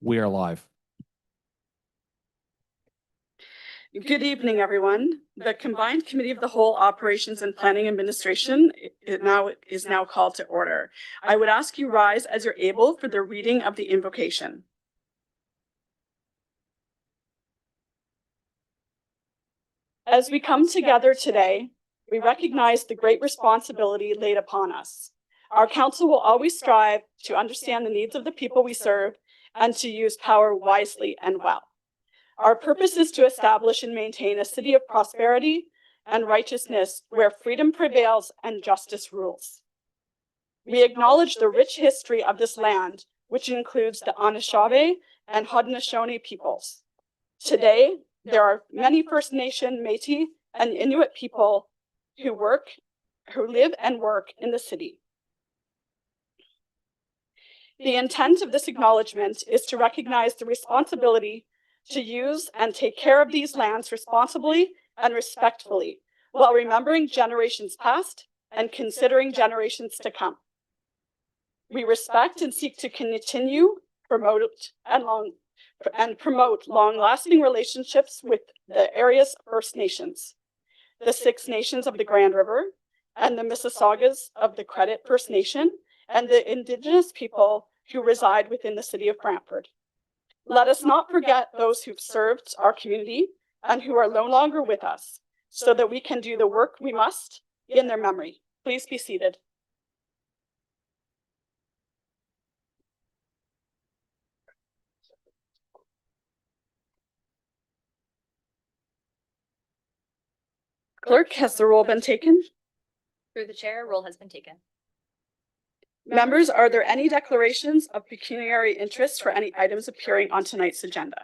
We are live. Good evening, everyone. The Combined Committee of the Whole Operations and Planning Administration is now called to order. I would ask you rise as you're able for the reading of the invocation. As we come together today, we recognize the great responsibility laid upon us. Our council will always strive to understand the needs of the people we serve and to use power wisely and well. Our purpose is to establish and maintain a city of prosperity and righteousness where freedom prevails and justice rules. We acknowledge the rich history of this land, which includes the Anishinaabe and Haudenosaunee peoples. Today, there are many First Nation, Métis, and Inuit people who live and work in the city. The intent of this acknowledgement is to recognize the responsibility to use and take care of these lands responsibly and respectfully, while remembering generations past and considering generations to come. We respect and seek to continue, promote long-lasting relationships with the area's First Nations, the Six Nations of the Grand River, and the Mississaugas of the Credit First Nation, and the Indigenous people who reside within the city of Brantford. Let us not forget those who've served our community and who are no longer with us, so that we can do the work we must in their memory. Please be seated. Clerk, has the roll been taken? Through the chair, roll has been taken. Members, are there any declarations of pecuniary interest for any items appearing on tonight's agenda?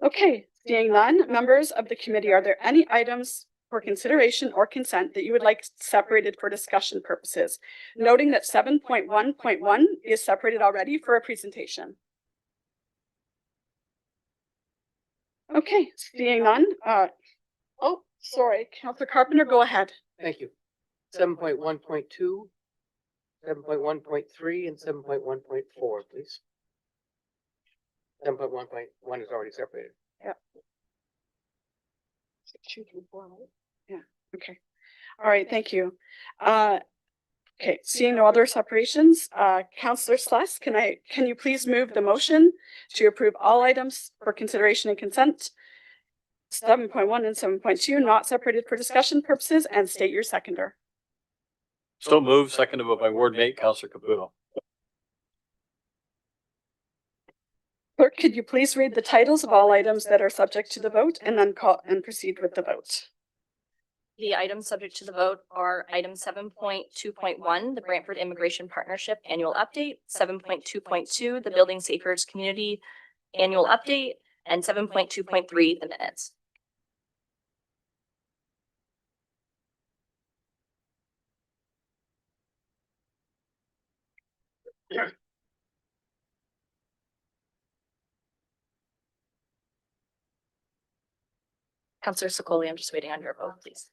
Okay, seeing none, members of the committee, are there any items for consideration or consent that you would like separated for discussion purposes? Noting that 7.1.1 is separated already for a presentation. Okay, seeing none. Oh, sorry, Councillor Carpenter, go ahead. Thank you. 7.1.2, 7.1.3, and 7.1.4, please. 7.1.1 is already separated. Yeah. Yeah. Okay. All right. Thank you. Okay. Seeing no other separations, Councillor Sless, can you please move the motion to approve all items for consideration and consent, 7.1 and 7.2, not separated for discussion purposes, and state your seconder. So moved, seconded by Ward Mate, Councillor Caputo. Clerk, could you please read the titles of all items that are subject to the vote and then proceed with the vote? The items subject to the vote are item 7.2.1, the Brantford Immigration Partnership Annual Update, 7.2.2, the Building Safers Community Annual Update, and 7.2.3, the minutes. Councillor Sokoli, I'm just waiting on your vote, please.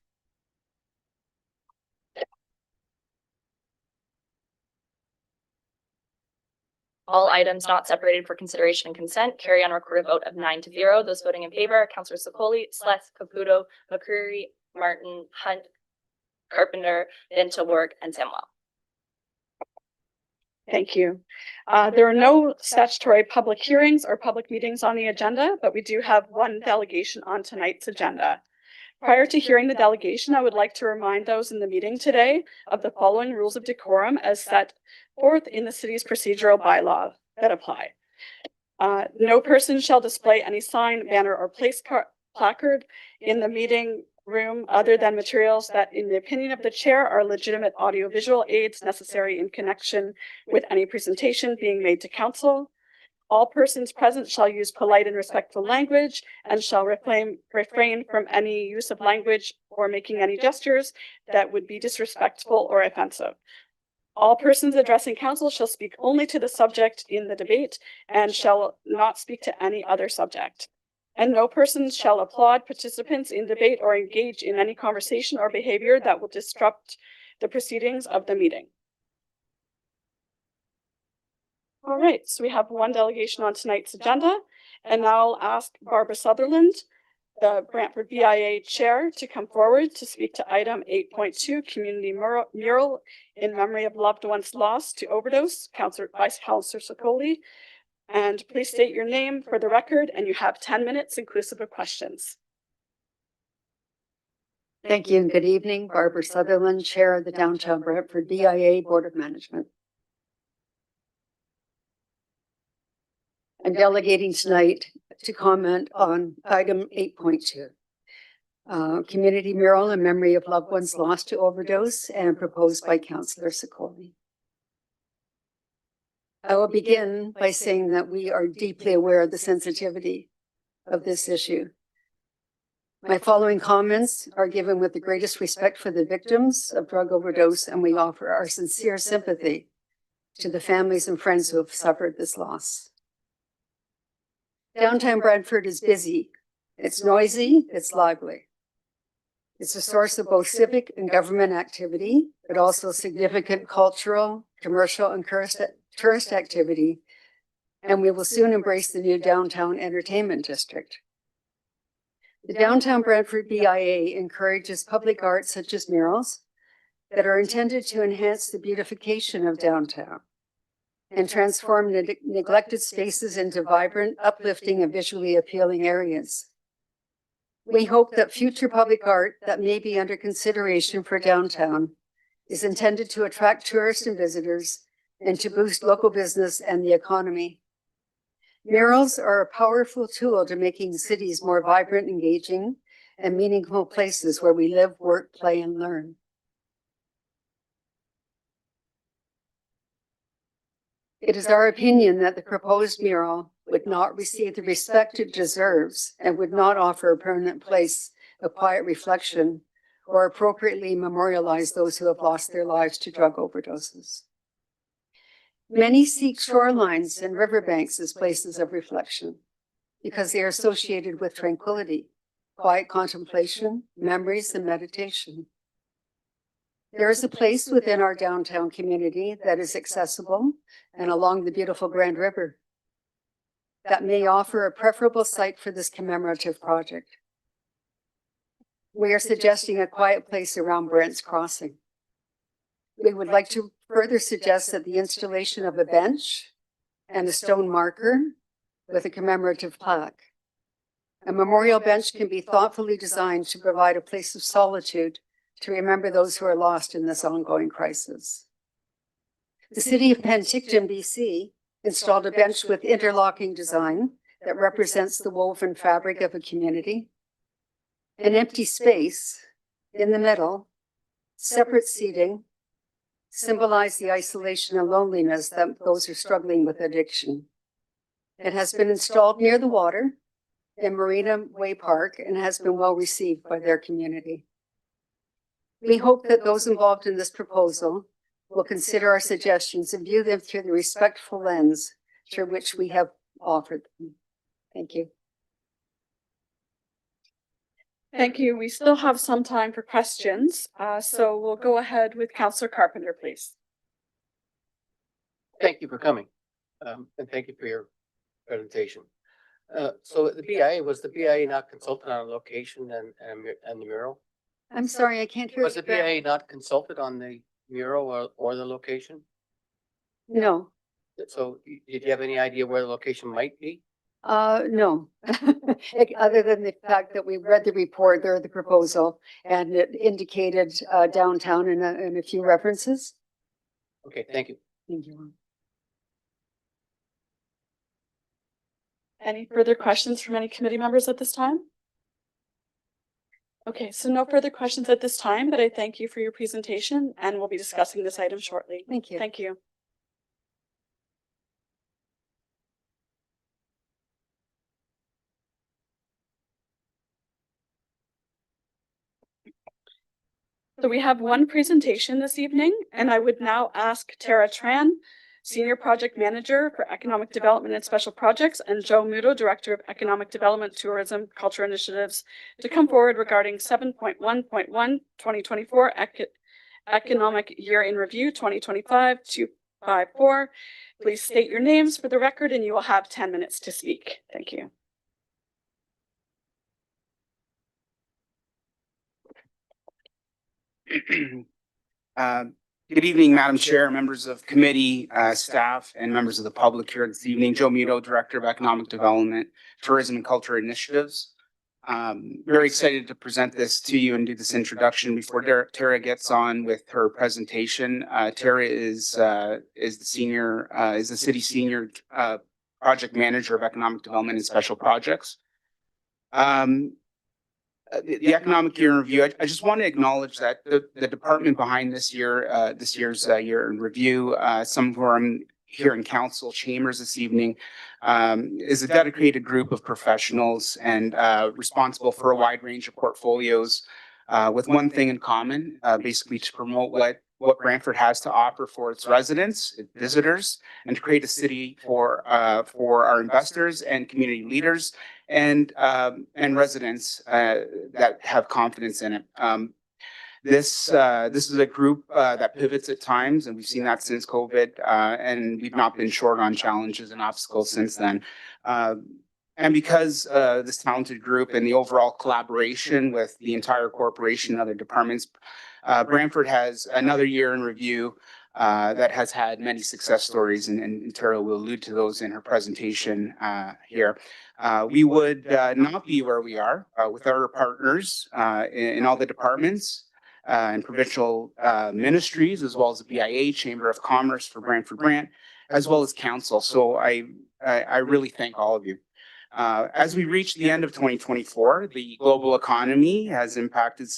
All items not separated for consideration and consent carry on a recorded vote of 9-0. Those voting in favor: Councillor Sokoli, Sless, Caputo, McCreary, Martin, Hunt, Carpenter, Vinterberg, and Samuel. Thank you. There are no statutory public hearings or public meetings on the agenda, but we do have one delegation on tonight's agenda. Prior to hearing the delegation, I would like to remind those in the meeting today of the following rules of decorum as set forth in the city's procedural bylaw that apply. No person shall display any sign, banner, or place placard in the meeting room other than materials that, in the opinion of the chair, are legitimate audiovisual aids necessary in connection with any presentation being made to council. All persons present shall use polite and respectful language and shall refrain from any use of language or making any gestures that would be disrespectful or offensive. All persons addressing council shall speak only to the subject in the debate and shall not speak to any other subject. And no person shall applaud participants in debate or engage in any conversation or behavior that will disrupt the proceedings of the meeting. All right, so we have one delegation on tonight's agenda, and now I'll ask Barbara Sutherland, the Brantford BIA Chair, to come forward to speak to item 8.2, Community Mural in Memory of Loved Ones Lost to Overdose, Vice Councillor Sokoli. And please state your name for the record, and you have 10 minutes inclusive of questions. Thank you and good evening. Barbara Sutherland, Chair of the Downtown Brantford BIA Board of Management. I'm delegating tonight to comment on item 8.2. Community mural in memory of loved ones lost to overdose and proposed by Councillor Sokoli. I will begin by saying that we are deeply aware of the sensitivity of this issue. My following comments are given with the greatest respect for the victims of drug overdose, and we offer our sincere sympathy to the families and friends who have suffered this loss. Downtown Brantford is busy. It's noisy, it's lively. It's a source of both civic and government activity, but also significant cultural, commercial, and tourist activity, and we will soon embrace the new downtown entertainment district. The Downtown Brantford BIA encourages public art such as murals that are intended to enhance the beautification of downtown and transform neglected spaces into vibrant, uplifting, and visually appealing areas. We hope that future public art that may be under consideration for downtown is intended to attract tourists and visitors and to boost local business and the economy. Murals are a powerful tool to making cities more vibrant, engaging, and meaningful places where we live, work, play, and learn. It is our opinion that the proposed mural would not receive the respect it deserves and would not offer a permanent place of quiet reflection or appropriately memorialize those who have lost their lives to drug overdoses. Many seek shorelines and riverbanks as places of reflection because they are associated with tranquility, quiet contemplation, memories, and meditation. There is a place within our downtown community that is accessible and along the beautiful Grand River that may offer a preferable site for this commemorative project. We are suggesting a quiet place around Brent's Crossing. We would like to further suggest that the installation of a bench and a stone marker with a commemorative plaque. A memorial bench can be thoughtfully designed to provide a place of solitude to remember those who are lost in this ongoing crisis. The city of Penticton, BC, installed a bench with interlocking design that represents the woven fabric of a community. An empty space in the middle, separate seating, symbolize the isolation and loneliness that those who are struggling with addiction. It has been installed near the water in Marina Way Park and has been well received by their community. We hope that those involved in this proposal will consider our suggestions and view them through the respectful lens through which we have offered them. Thank you. Thank you. We still have some time for questions, so we'll go ahead with Councillor Carpenter, please. Thank you for coming, and thank you for your presentation. So the BIA, was the BIA not consulted on a location and the mural? I'm sorry, I can't hear. Was the BIA not consulted on the mural or the location? No, So did you have any idea where the location might be? no. Other than the fact that we read the report or the proposal and it indicated downtown in a few references. Okay, thank you. Thank you. Any further questions from any committee members at this time? Okay, so no further questions at this time, but I thank you for your presentation and we'll be discussing this item shortly. Thank you. Thank you. So we have one presentation this evening, and I would now ask Tara Tran, Senior Project Manager for Economic Development and Special Projects, and Joe Muto, Director of Economic Development, Tourism, Culture Initiatives, to come forward regarding 7.1.1 2024 Economic Year in Review 2025 to 5-4. Please state your names for the record and you will have 10 minutes to speak. Thank you. Good evening, Madam Chair, members of committee, staff, and members of the public here this evening. Joe Muto, Director of Economic Development, Tourism and Culture Initiatives. Very excited to present this to you and do this introduction before Tara gets on with her presentation. Tara is the city senior project manager of economic development and special projects. The economic year in review, I just want to acknowledge that the department behind this year's year in review, some of whom here in council chambers this evening, is a dedicated group of professionals and responsible for a wide range of portfolios with one thing in common, basically to promote what Brantford has to offer for its residents, its visitors, and to create a city for our investors and community leaders and residents that have confidence in it. This is a group that pivots at times, and we've seen that since COVID, and we've not been short on challenges and obstacles since then. And because this talented group and the overall collaboration with the entire corporation and other departments, Brantford has another year in review that has had many success stories, and Tara will allude to those in her presentation here. We would not be where we are with our partners in all the departments and provincial ministries, as well as the BIA, Chamber of Commerce for Brantford Brant, as well as council. So I really thank all of you. As we reach the end of 2024, the global economy was impacted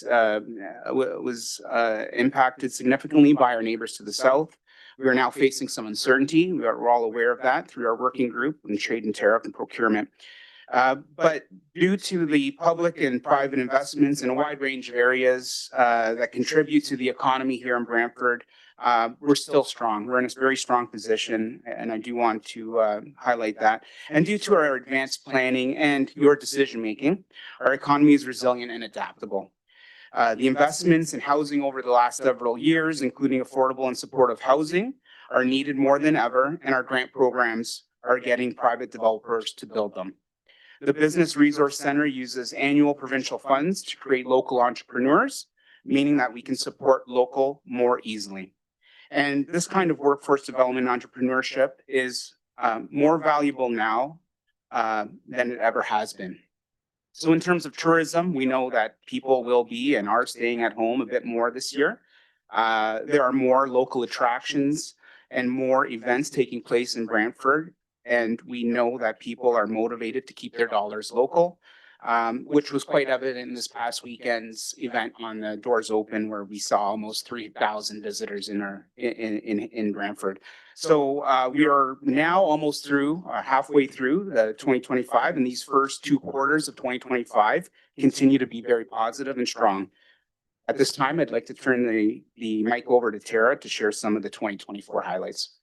significantly by our neighbors to the south. We are now facing some uncertainty. We're all aware of that through our working group in trade and tariff and procurement. But due to the public and private investments in a wide range of areas that contribute to the economy here in Brantford, we're still strong. We're in a very strong position, and I do want to highlight that. And due to our advanced planning and your decision-making, our economy is resilient and adaptable. The investments in housing over the last several years, including affordable and supportive housing, are needed more than ever, and our grant programs are getting private developers to build them. The Business Resource Center uses annual provincial funds to create local entrepreneurs, meaning that we can support local more easily. And this kind of workforce development entrepreneurship is more valuable now than it ever has been. So in terms of tourism, we know that people will be and are staying at home a bit more this year. There are more local attractions and more events taking place in Brantford. And we know that people are motivated to keep their dollars local, which was quite evident in this past weekend's event on the Doors Open, where we saw almost 3,000 visitors in Brantford. So we are now almost through, halfway through the 2025, and these first 2 quarters of 2025 continue to be very positive and strong. At this time, I'd like to turn the mic over to Tara to share some of the 2024 highlights.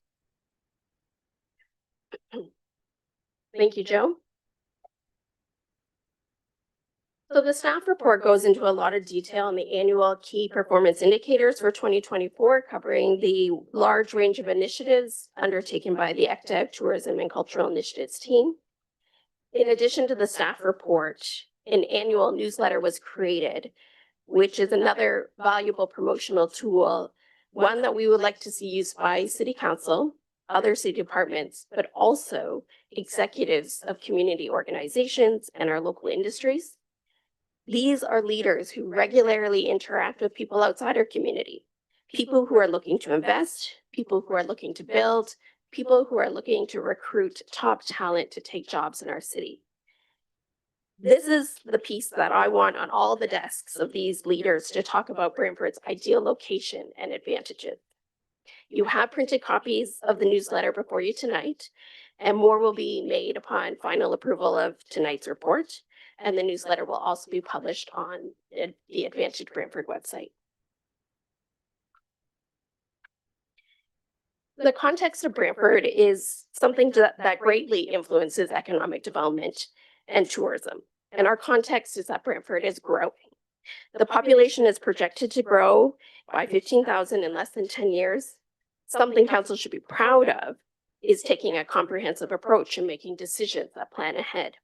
Thank you, Joe. So the staff report goes into a lot of detail on the annual key performance indicators for 2024, covering the large range of initiatives undertaken by the ECTEC Tourism and Cultural Initiatives team. In addition to the staff report, an annual newsletter was created, which is another valuable promotional tool, one that we would like to see used by City Council, other city departments, but also executives of community organizations and our local industries. These are leaders who regularly interact with people outside our community, people who are looking to invest, people who are looking to build, people who are looking to recruit top talent to take jobs in our city. This is the piece that I want on all the desks of these leaders to talk about Brantford's ideal location and advantages. You have printed copies of the newsletter before you tonight, and more will be made upon final approval of tonight's report. And the newsletter will also be published on the Advantage Brantford website. The context of Brantford is something that greatly influences economic development and tourism. And our context is that Brantford is growing. The population is projected to grow by 15,000 in less than 10 years. Something council should be proud of is taking a comprehensive approach and making decisions that plan ahead.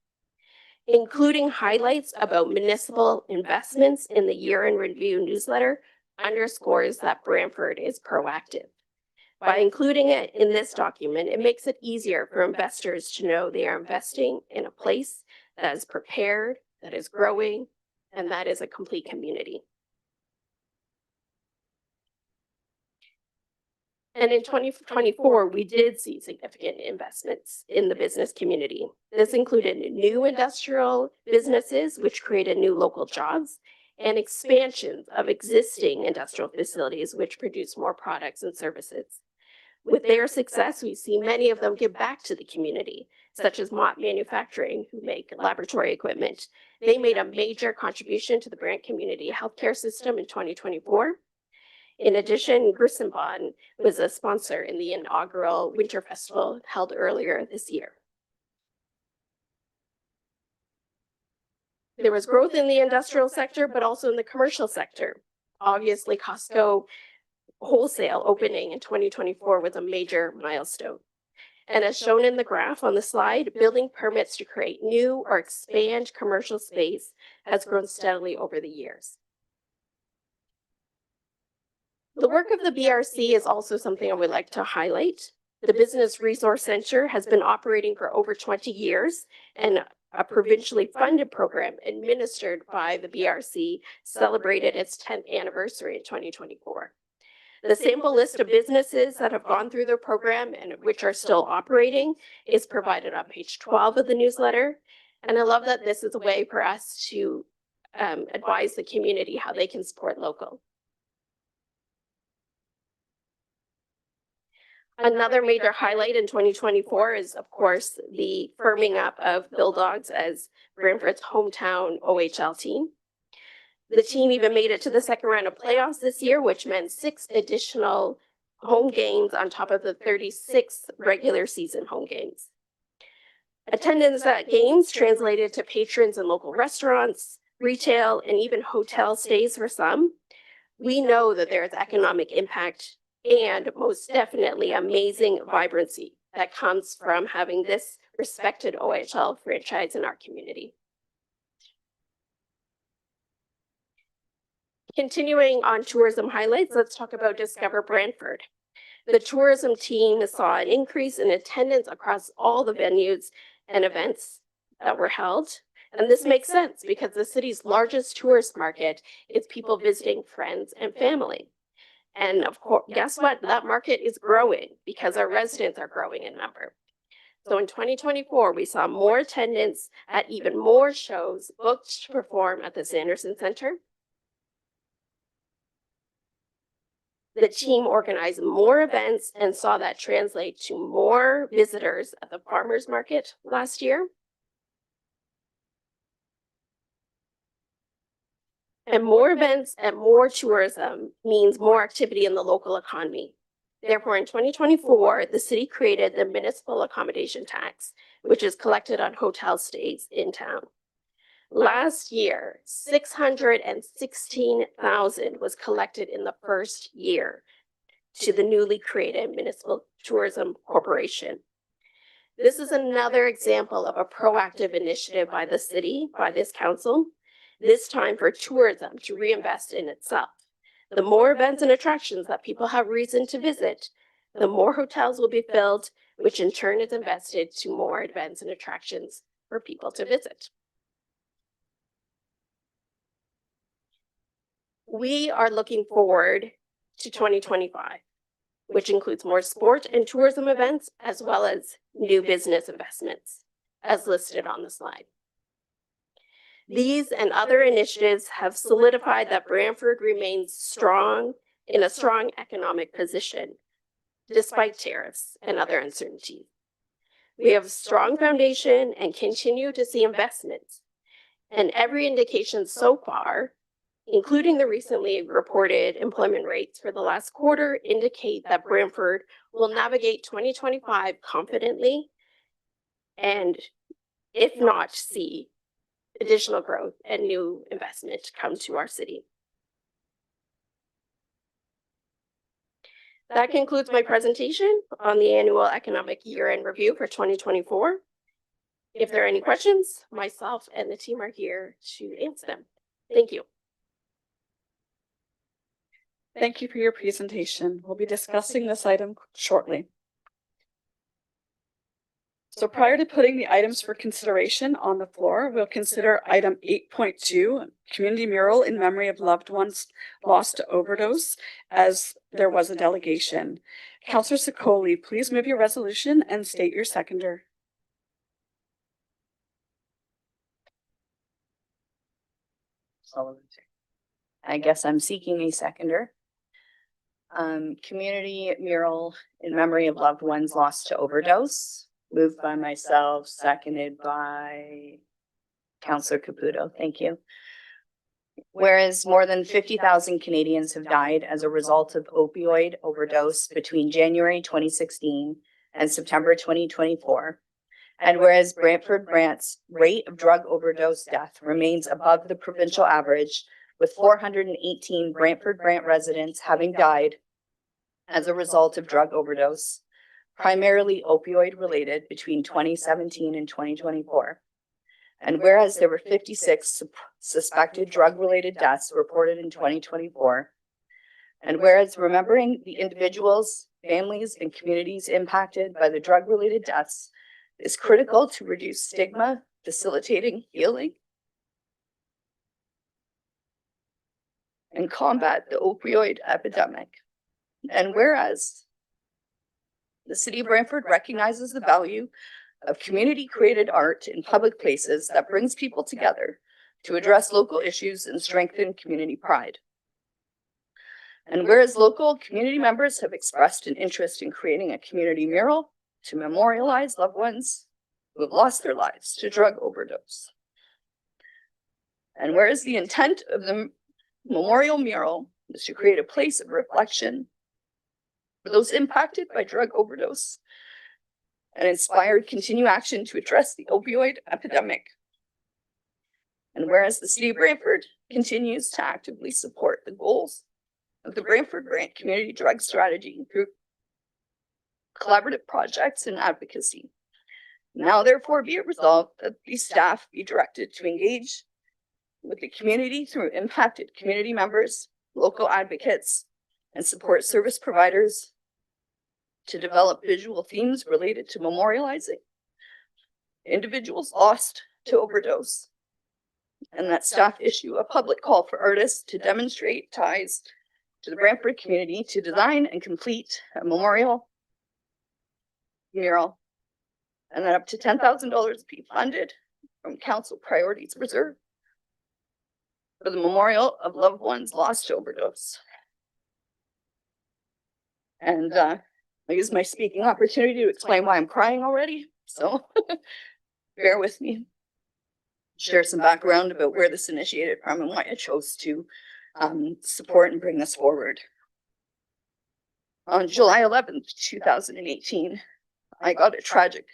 Including highlights about municipal investments in the year-end review newsletter underscores that Brantford is proactive. By including it in this document, it makes it easier for investors to know they are investing in a place that is prepared, that is growing, and that is a complete community. And in 2024, we did see significant investments in the business community. This included new industrial businesses, which created new local jobs, and expansions of existing industrial facilities, which produce more products and services. With their success, we see many of them give back to the community, such as Mott Manufacturing, who make laboratory equipment. They made a major contribution to the Brant community healthcare system in 2024. In addition, Grissenbahn was a sponsor in the inaugural Winter Festival held earlier this year. There was growth in the industrial sector, but also in the commercial sector. Obviously, Costco wholesale opening in 2024 was a major milestone. And as shown in the graph on the slide, building permits to create new or expand commercial space has grown steadily over the years. The work of the BRC is also something I would like to highlight. The Business Resource Center has been operating for over 20 years, and a provincially funded program administered by the BRC celebrated its 10th anniversary in 2024. The sample list of businesses that have gone through the program and which are still operating is provided on page 12 of the newsletter. And I love that this is a way for us to advise the community how they can support local. Another major highlight in 2024 is, of course, the firming up of Bulldogs as Brantford's hometown OHL team. The team even made it to the second round of playoffs this year, which meant 6 additional home games on top of the 36 regular season home games. Attendance at games translated to patrons in local restaurants, retail, and even hotel stays for some. We know that there is economic impact and most definitely amazing vibrancy that comes from having this respected OHL franchise in our community. Continuing on tourism highlights, let's talk about Discover Brantford. The tourism team saw an increase in attendance across all the venues and events that were held. And this makes sense because the city's largest tourist market is people visiting friends and family. And of course, guess what? That market is growing because our residents are growing in number. So in 2024, we saw more attendance at even more shows booked to perform at the Sanderson Center. The team organized more events and saw that translate to more visitors at the farmers market last year. And more events and more tourism means more activity in the local economy. Therefore, in 2024, the city created the municipal accommodation tax, which is collected on hotel stays in town. Last year, $616,000 was collected in the first year to the newly created Municipal Tourism Corporation. This is another example of a proactive initiative by the city, by this council, this time for tourism to reinvest in itself. The more events and attractions that people have reason to visit, the more hotels will be filled, which in turn is invested to more events and attractions for people to visit. We are looking forward to 2025, which includes more sport and tourism events, as well as new business investments, as listed on the slide. These and other initiatives have solidified that Brantford remains strong in a strong economic position, despite tariffs and other uncertainties. We have a strong foundation and continue to see investments, and every indication so far, including the recently reported employment rates for the last quarter, indicate that Brantford will navigate 2025 confidently and, if not, see additional growth and new investment come to our city. That concludes my presentation on the annual economic year-end review for 2024. If there are any questions, myself and the team are here to answer them. Thank you. Thank you for your presentation. We'll be discussing this item shortly. So prior to putting the items for consideration on the floor, we'll consider item 8.2, community mural in memory of loved ones lost to overdose, as there was a delegation. Councillor Sikoli, please move your resolution and state your seconder. I guess I'm seeking a seconder. Community mural in memory of loved ones lost to overdose, moved by myself, seconded by Councillor Caputo. Thank you. Whereas more than 50,000 Canadians have died as a result of opioid overdose between January 2016 and September 2024. And whereas Brantford Brant's rate of drug overdose death remains above the provincial average, with 418 Brantford Brant residents having died as a result of drug overdose, primarily opioid related, between 2017 and 2024. And whereas there were 56 suspected drug-related deaths reported in 2024, and whereas remembering the individuals, families, and communities impacted by the drug-related deaths is critical to reduce stigma, facilitating healing, and combat the opioid epidemic. And whereas the City of Brantford recognizes the value of community-created art in public places that brings people together to address local issues and strengthen community pride. And whereas local community members have expressed an interest in creating a community mural to memorialize loved ones who have lost their lives to drug overdose. And whereas the intent of the memorial mural is to create a place of reflection for those impacted by drug overdose and inspired continued action to address the opioid epidemic. And whereas the City of Brantford continues to actively support the goals of the Brantford Brant Community Drug Strategy through collaborative projects and advocacy. Now therefore be it resolved that the staff be directed to engage with the community through impacted community members, local advocates, and support service providers to develop visual themes related to memorializing individuals lost to overdose, and that staff issue a public call for artists to demonstrate ties to the Brantford community to design and complete a memorial mural, and that up to $10,000 be funded from Council Priorities Reserve for the memorial of loved ones lost to overdose. And I use my speaking opportunity to explain why I'm crying already, so bear with me. Share some background about where this initiated from and why I chose to support and bring this forward. On July 11th, 2018, I got a tragic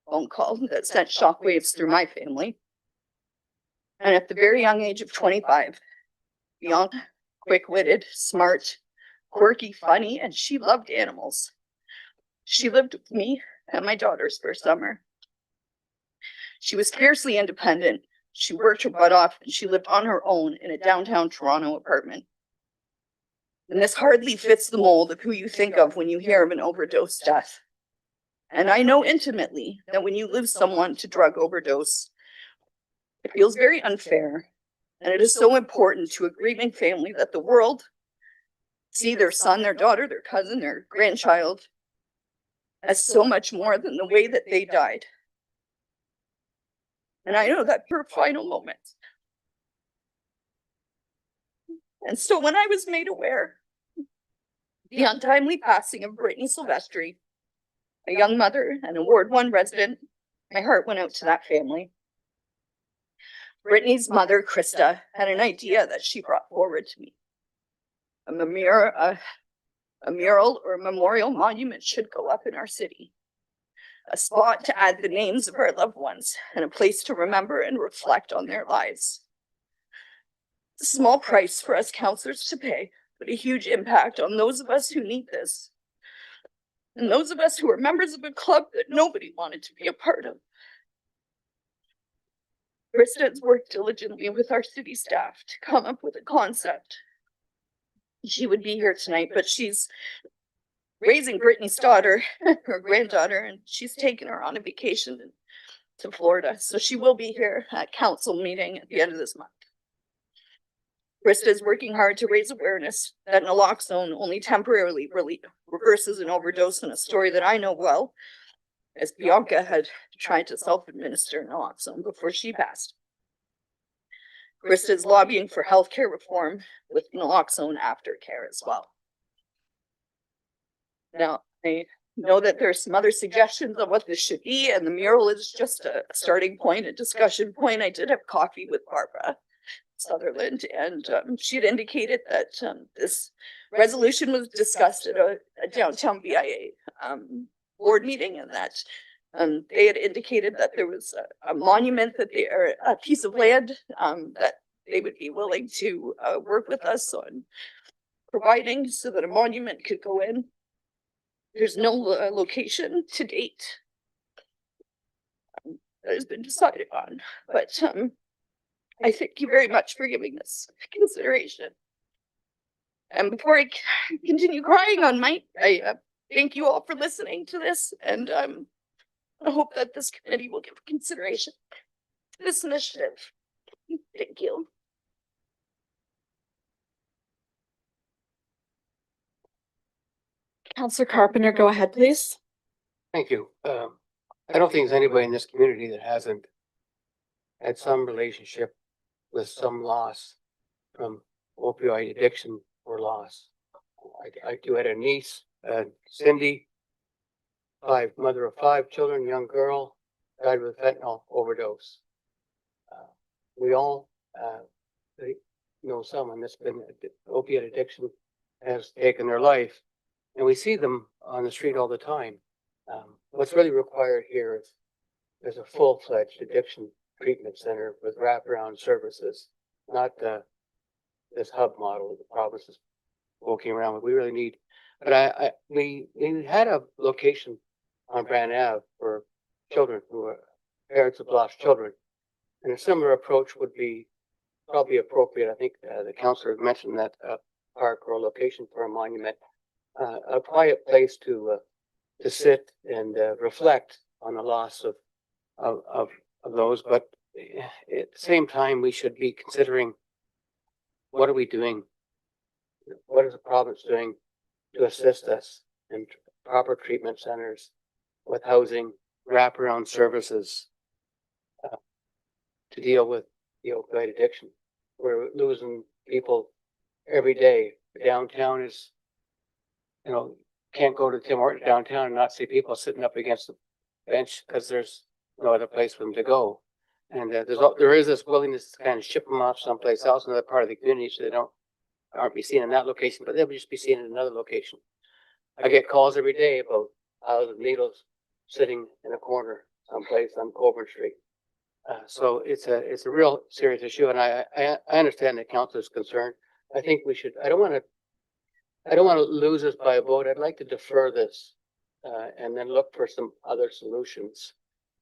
phone call that sent shockwaves through my family. And at the very young age of 25, young, quick-witted, smart, quirky, funny, and she loved animals. She lived with me and my daughters for a summer. She was fiercely independent. She worked her butt off and she lived on her own in a downtown Toronto apartment. And this hardly fits the mold of who you think of when you hear of an overdose death. And I know intimately that when you lose someone to drug overdose, it feels very unfair. And it is so important to a grieving family that the world see their son, their daughter, their cousin, their grandchild as so much more than the way that they died. And I know that her final moments. And so when I was made aware the untimely passing of Brittany Silvestri, a young mother and a Ward 1 resident, my heart went out to that family. Brittany's mother, Krista, had an idea that she brought forward to me. A mural or a memorial monument should go up in our city. A spot to add the names of our loved ones and a place to remember and reflect on their lives. It's a small price for us councillors to pay, but a huge impact on those of us who need this. And those of us who are members of a club that nobody wanted to be a part of. Krista has worked diligently with our city staff to come up with a concept. She would be here tonight, but she's raising Brittany's daughter, her granddaughter, and she's taken her on a vacation to Florida. So she will be here at council meeting at the end of this month. Krista is working hard to raise awareness that naloxone only temporarily reverses an overdose, in a story that I know well, as Bianca had tried to self-administer naloxone before she passed. Krista is lobbying for healthcare reform with naloxone aftercare as well. Now, I know that there's some other suggestions on what this should be, and the mural is just a starting point, a discussion point. I did have coffee with Barbara Sutherland, and she had indicated that this resolution was discussed at a downtown BIA board meeting, and that they had indicated that there was a monument that they are a piece of land that they would be willing to work with us on providing so that a monument could go in. There's no location to date that has been decided on, but I thank you very much for giving this consideration. And before I continue crying on mic, I thank you all for listening to this, and I hope that this committee will give consideration to this initiative. Thank you. Councillor Carpenter, go ahead, please. Thank you. I don't think there's anybody in this community that hasn't had some relationship with some loss from opioid addiction or loss. I do had a niece, Cindy, mother of 5 children, young girl, died with fentanyl overdose. We all know someone that's been opiate addiction has taken their life, and we see them on the street all the time. What's really required here is there's a full-fledged addiction treatment center with wraparound services, not this hub model the province is walking around with. We really need, but we had a location on Brand Ave for children who are parents of lost children, and a similar approach would be probably appropriate. I think the councillor mentioned that park or location for a monument, a quiet place to sit and reflect on the loss of those. But at the same time, we should be considering what are we doing? What is the province doing to assist us in proper treatment centers with housing, wraparound services to deal with the opioid addiction? We're losing people every day. Downtown is, can't go to Tim Hortons downtown and not see people sitting up against the bench because there's no other place for them to go. And there is this willingness to kind of ship them off someplace else, another part of the community, so they aren't be seen in that location, but they'll just be seen in another location. I get calls every day about piles of needles sitting in a corner someplace on Colburn Street. So it's a real serious issue, and I understand the council's concern. I think we should. I don't want to lose this by a vote. I'd like to defer this and then look for some other solutions,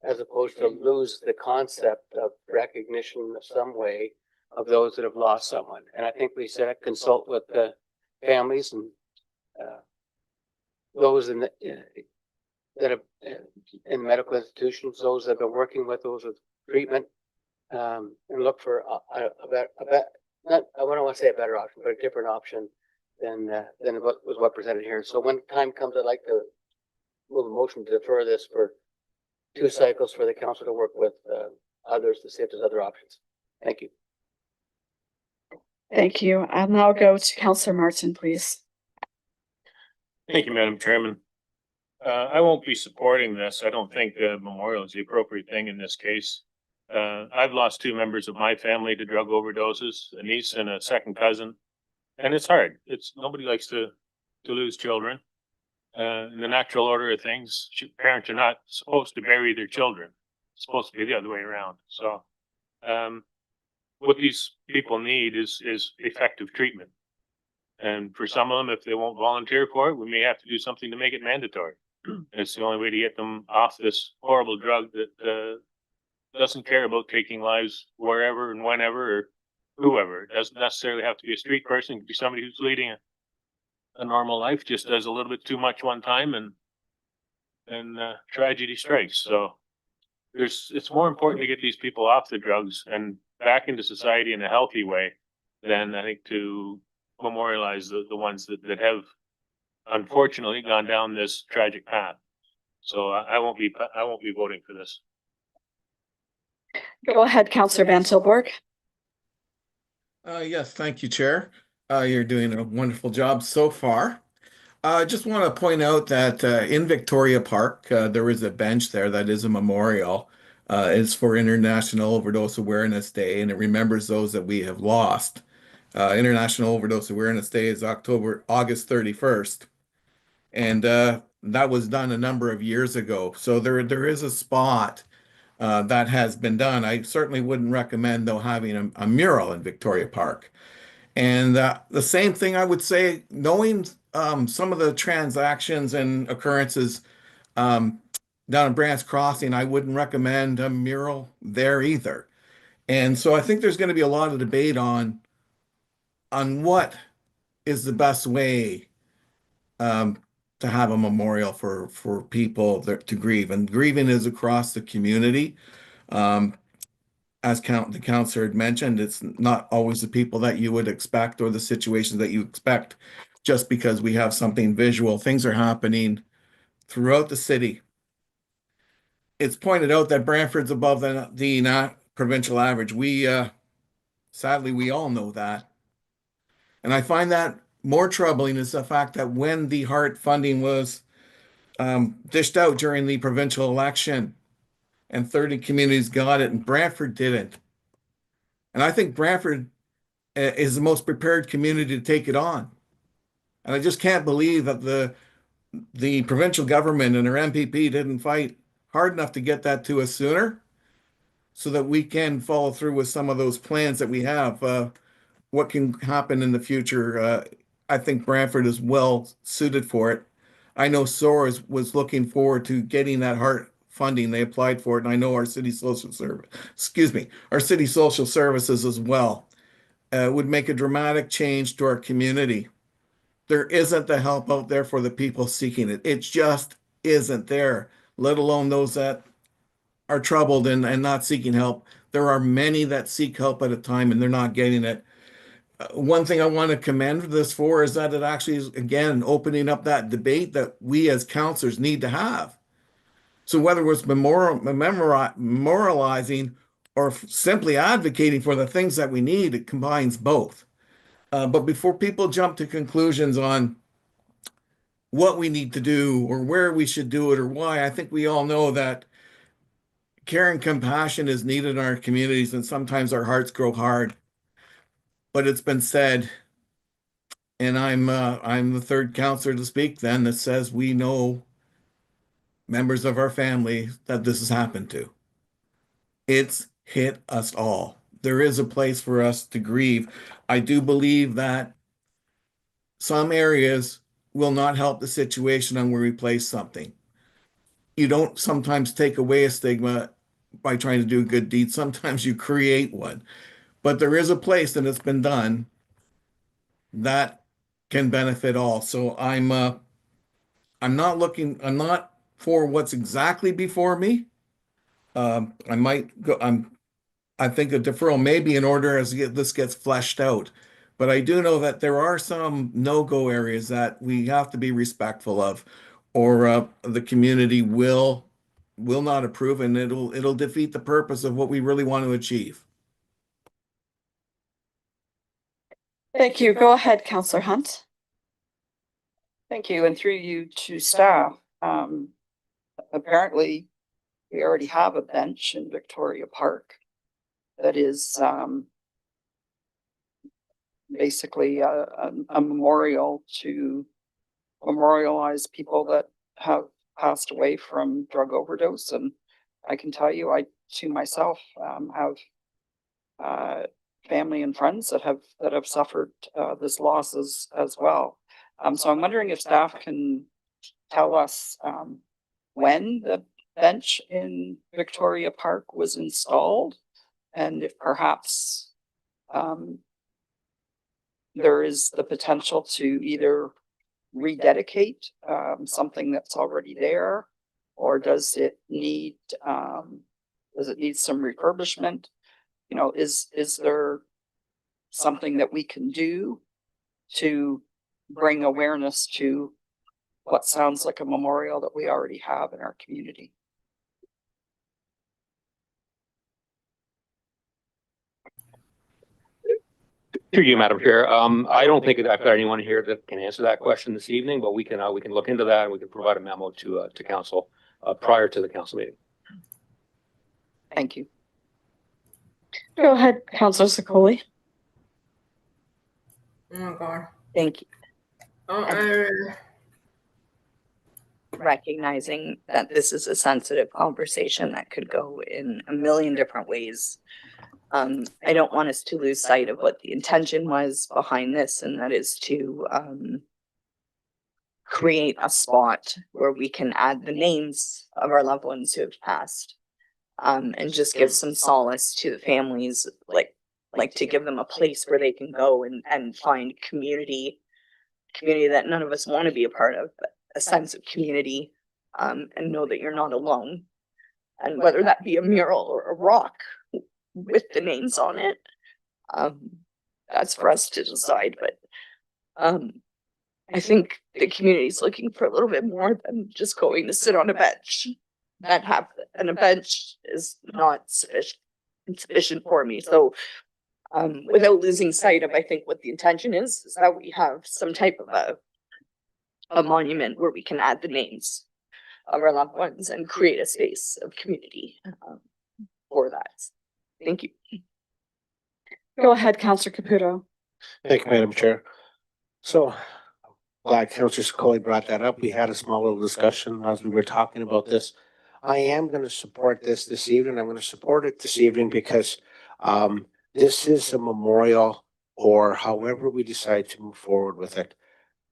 as opposed to lose the concept of recognition of some way of those that have lost someone. And I think we should consult with the families and those that have in medical institutions, those that have been working with those with treatment, and look for I don't want to say a better option, but a different option than what presented here. So when time comes, I'd like to move a motion to defer this for 2 cycles for the council to work with others to see if there's other options. Thank you. Thank you. I'll now go to Councillor Martin, please. Thank you, Madam Chairman. I won't be supporting this. I don't think the memorial is the appropriate thing in this case. I've lost 2 members of my family to drug overdoses, a niece and a second cousin. And it's hard. Nobody likes to lose children. In the natural order of things, parents are not supposed to bury their children. It's supposed to be the other way around. So, what these people need is effective treatment. And for some of them, if they won't volunteer for it, we may have to do something to make it mandatory. It's the only way to get them off this horrible drug that, doesn't care about taking lives wherever and whenever or whoever. It doesn't necessarily have to be a street person. It could be somebody who's leading a normal life, just does a little bit too much one time and tragedy strikes. So it's more important to get these people off the drugs and back into society in a healthy way than I think to memorialize the ones that have unfortunately gone down this tragic path. So I won't be voting for this. Go ahead, Counselor Van Tilburg. Yes, thank you, Chair. You're doing a wonderful job so far. I just want to point out that in Victoria Park, there is a bench there that is a memorial. It's for International Overdose Awareness Day, and it remembers those that we have lost. International Overdose Awareness Day is August 31st. And that was done a number of years ago. So there is a spot that has been done. I certainly wouldn't recommend, though, having a mural in Victoria Park. And the same thing I would say, knowing some of the transactions and occurrences down at Brant's Crossing, I wouldn't recommend a mural there either. And so I think there's going to be a lot of debate on what is the best way to have a memorial for people to grieve. And grieving is across the community. As the counselor had mentioned, it's not always the people that you would expect or the situations that you expect just because we have something visual. Things are happening throughout the city. It's pointed out that Brantford's above the provincial average. Sadly, we all know that. And I find that more troubling is the fact that when the HART funding was dished out during the provincial election and 30 communities got it and Brantford didn't. And I think Brantford is the most prepared community to take it on. And I just can't believe that the provincial government and our MPP didn't fight hard enough to get that to us sooner so that we can follow through with some of those plans that we have. What can happen in the future? I think Brantford is well suited for it. I know SOAR was looking forward to getting that HART funding. They applied for it, and I know our city social services as well would make a dramatic change to our community. There isn't the help out there for the people seeking it. It just isn't there, let alone those that are troubled and not seeking help. There are many that seek help at a time and they're not getting it. One thing I want to commend this for is that it actually is, again, opening up that debate that we as counselors need to have. So whether it's memorializing or simply advocating for the things that we need, it combines both. But before people jump to conclusions on what we need to do or where we should do it or why, I think we all know that care and compassion is needed in our communities, and sometimes our hearts grow hard. But it's been said, and I'm the third counselor to speak then, that says we know members of our family that this has happened to. It's hit us all. There is a place for us to grieve. I do believe that some areas will not help the situation and will replace something. You don't sometimes take away a stigma by trying to do a good deed. Sometimes you create one. But there is a place, and it's been done, that can benefit all. So I'm not for what's exactly before me. I think a deferral may be in order as this gets fleshed out. But I do know that there are some no-go areas that we have to be respectful of, or the community will not approve, and it'll defeat the purpose of what we really want to achieve. Thank you. Go ahead, Counselor Hunt. Thank you. And through you to staff, apparently we already have a bench in Victoria Park that is basically a memorial to memorialize people that have passed away from drug overdose. And I can tell you, I, to myself, have family and friends that have suffered this loss as well. So I'm wondering if staff can tell us when the bench in Victoria Park was installed, and if perhaps there is the potential to either rededicate something that's already there, or does it need some refurbishment? You know, is there something that we can do to bring awareness to what sounds like a memorial that we already have in our community? Through you, Madam Chair. I don't think that I've got anyone here that can answer that question this evening, but we can look into that and we can provide a memo to council prior to the council meeting. Thank you. Go ahead, Councillor Secoli. Oh, God. Thank you. Oh, Recognizing that this is a sensitive conversation that could go in a million different ways. I don't want us to lose sight of what the intention was behind this, and that is to create a spot where we can add the names of our loved ones who have passed, and just give some solace to the families, like to give them a place where they can go and find community that none of us want to be a part of, but a sense of community, and know that you're not alone. And whether that be a mural or a rock with the names on it, that's for us to decide. But I think the community's looking for a little bit more than just going to sit on a bench. And a bench is not sufficient for me. So without losing sight of, I think, what the intention is that we have some type of a monument where we can add the names of our loved ones and create a space of community for that. Thank you. Go ahead, Councillor Caputo. Thank you, Madam Chair. So glad Councillor Secoli brought that up. We had a small little discussion as we were talking about this. I am going to support this evening. I'm going to support it this evening because this is a memorial, or however we decide to move forward with it,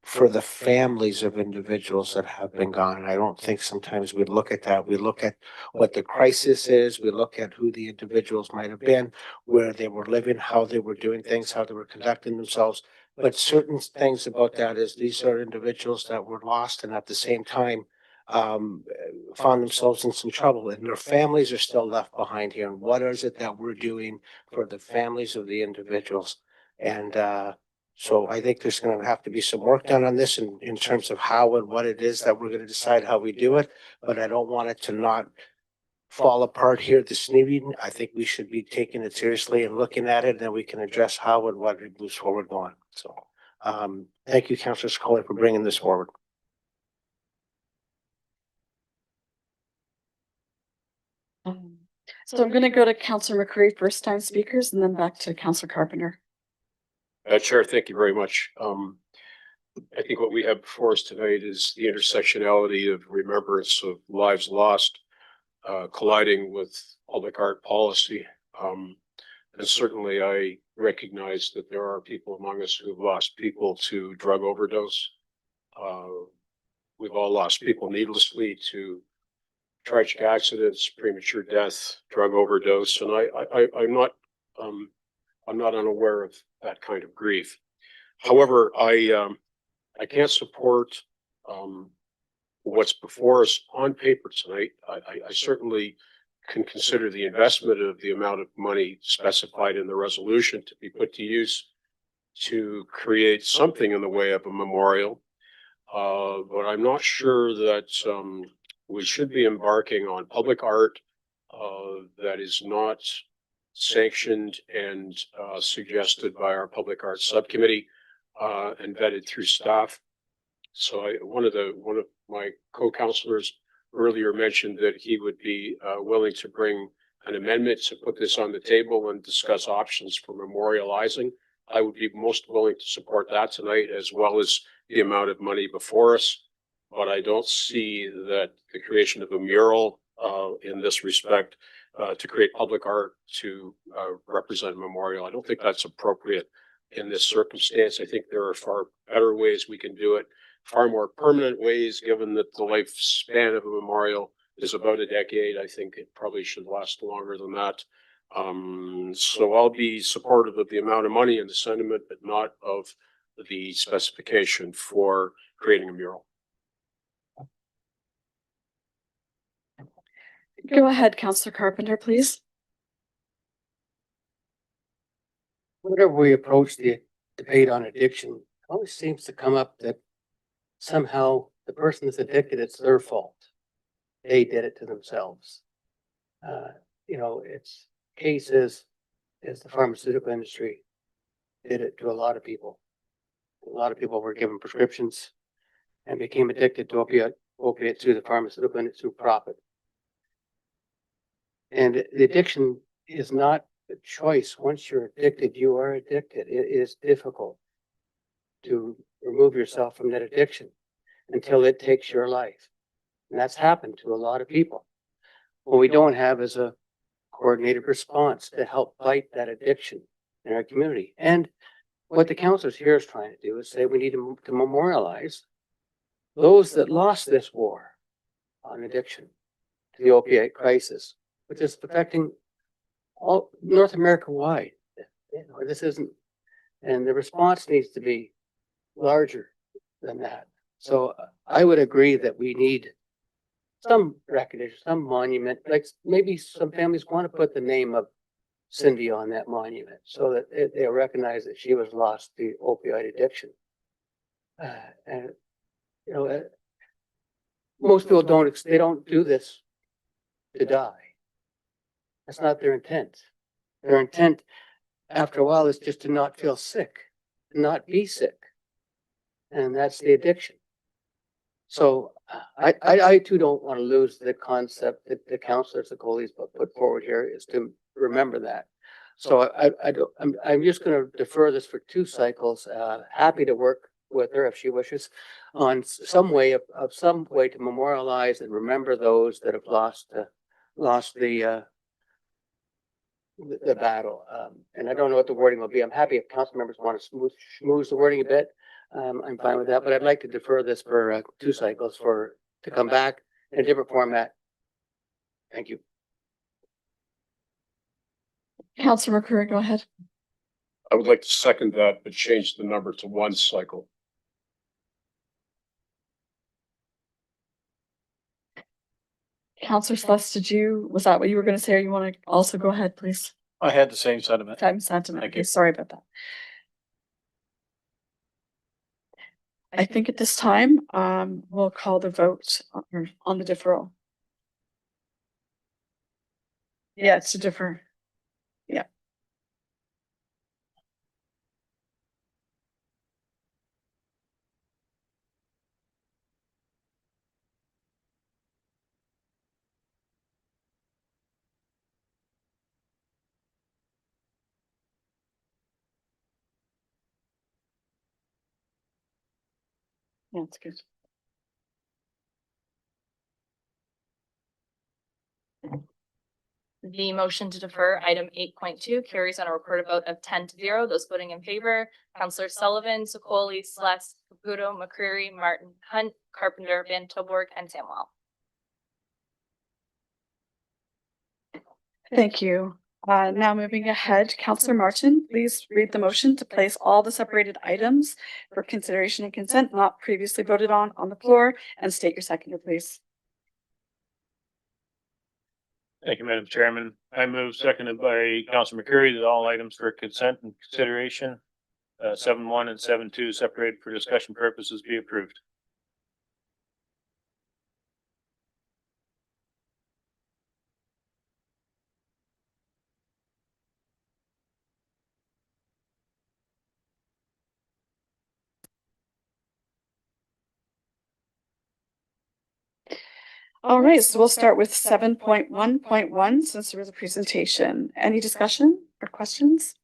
for the families of individuals that have been gone. I don't think sometimes we look at that. We look at what the crisis is. We look at who the individuals might have been, where they were living, how they were doing things, how they were conducting themselves. But certain things about that is these are individuals that were lost and at the same time found themselves in some trouble, and their families are still left behind here. And what is it that we're doing for the families of the individuals? And so I think there's going to have to be some work done on this in terms of how and what it is that we're going to decide how we do it. But I don't want it to not fall apart here this evening. I think we should be taking it seriously and looking at it, and then we can address how and what it moves forward going. So thank you, Councillor Secoli, for bringing this forward. So I'm going to go to Councillor McCreary, first time speakers, and then back to Councillor Carpenter. Chair, thank you very much. I think what we have before us tonight is the intersectionality of remembrance of lives lost, colliding with public art policy. And certainly I recognize that there are people among us who've lost people to drug overdose. We've all lost people needlessly to tragic accidents, premature death, drug overdose, and I'm not unaware of that kind of grief. However, I can't support what's before us on paper tonight. I certainly can consider the investment of the amount of money specified in the resolution to be put to use to create something in the way of a memorial. But I'm not sure that we should be embarking on public art that is not sanctioned and suggested by our public arts subcommittee and vetted through staff. So one of my co-councilors earlier mentioned that he would be willing to bring an amendment to put this on the table and discuss options for memorializing. I would be most willing to support that tonight, as well as the amount of money before us. But I don't see that the creation of a mural in this respect to create public art to represent a memorial. I don't think that's appropriate in this circumstance. I think there are far better ways we can do it, far more permanent ways, given that the lifespan of a memorial is about a decade. I think it probably should last longer than that. So I'll be supportive of the amount of money and the sentiment, but not of the specification for creating a mural. Go ahead, Counselor Carpenter, please. Whenever we approach the debate on addiction, it always seems to come up that somehow the person that's addicted, it's their fault. They did it to themselves. It's cases is the pharmaceutical industry did it to a lot of people. A lot of people were given prescriptions and became addicted to opiates through the pharmaceutical industry through profit. And the addiction is not a choice. Once you're addicted, you are addicted. It is difficult to remove yourself from that addiction until it takes your life. And that's happened to a lot of people. What we don't have is a coordinated response to help fight that addiction in our community. And what the councilors here is trying to do is say we need to memorialize those that lost this war on addiction to the opiate crisis, which is affecting all North America wide. This isn't, and the response needs to be larger than that. So I would agree that we need some recognition, some monument, like maybe some families want to put the name of Cindy on that monument so that they recognize that she was lost to opioid addiction. Most people they don't do this to die. That's not their intent. Their intent after a while is just to not feel sick, to not be sick. And that's the addiction. So I too don't want to lose the concept that the councillors, the Coleys put forward here is to remember that. So I'm just going to defer this for 2 cycles. Happy to work with her if she wishes on some way to memorialize and remember those that have lost the battle. And I don't know what the wording will be. I'm happy if council members want to smooth the wording a bit. I'm fine with that, but I'd like to defer this for 2 cycles to come back in a different format. Thank you. Counselor McCreary, go ahead. I would like to second that, but change the number to 1 cycle. Counselor Celeste, was that what you were going to say, or you want to also go ahead, please? I had the same sentiment. Same sentiment. Thank Okay, you. sorry about that. I think at this time, we'll call the vote on the deferral. Yeah, it's to defer. Yeah. Yeah, it's good. The motion to defer item 8.2 carries on a recorded vote of 10-0. Those voting in favor, Councillor Sullivan, Sokoli, Celeste, Caputo, McCreary, Martin, Hunt, Carpenter, Van Tilburg, and Samwell. Thank you. Now moving ahead, Councillor Martin, please read the motion to place all the separated items for consideration and consent not previously voted on the floor, and state your seconder, please. Thank you, Madam Chairman. I move, seconded by Councilor McCreary, that all items for consent and consideration, 7.1 and 7.2 separated for discussion purposes, be approved. All right, so we'll start with 7.1.1 since there was a presentation. Any discussion or questions?